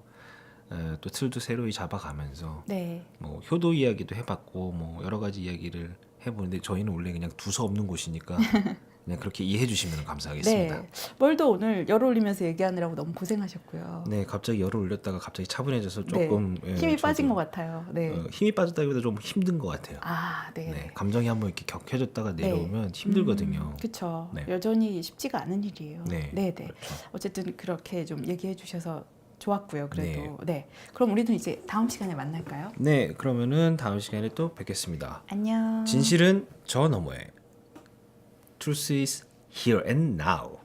또 틀도 새로이 잡아가면서 네. 뭐 효도 이야기도 해봤고 뭐 여러 가지 이야기를 해보는데 저희는 원래 그냥 두서 없는 곳이니까 그냥 그렇게 이해해 주시면 감사하겠습니다. 네. 뭘도 오늘 열 올리면서 얘기하느라고 너무 고생하셨고요. 네, 갑자기 열을 올렸다가 갑자기 차분해져서 네. 조금 힘이 빠진 저도, 것 같아요. 네. 힘이 빠졌다기보다 좀 힘든 것 같아요. 아, 네. 네, 감정이 한번 이렇게 격해졌다가 네. 내려오면 힘들거든요. 그렇죠. 네. 여전히 쉽지가 않은 일이에요. 네, 네, 네. 그렇죠. 어쨌든 그렇게 좀 얘기해 주셔서 좋았고요. 그래도 네. 그럼 우리는 이제 다음 시간에 만날까요? 네, 그러면은 다음 시간에 또 뵙겠습니다. 안녕. 진실은 저 너머에. Truth is here and now.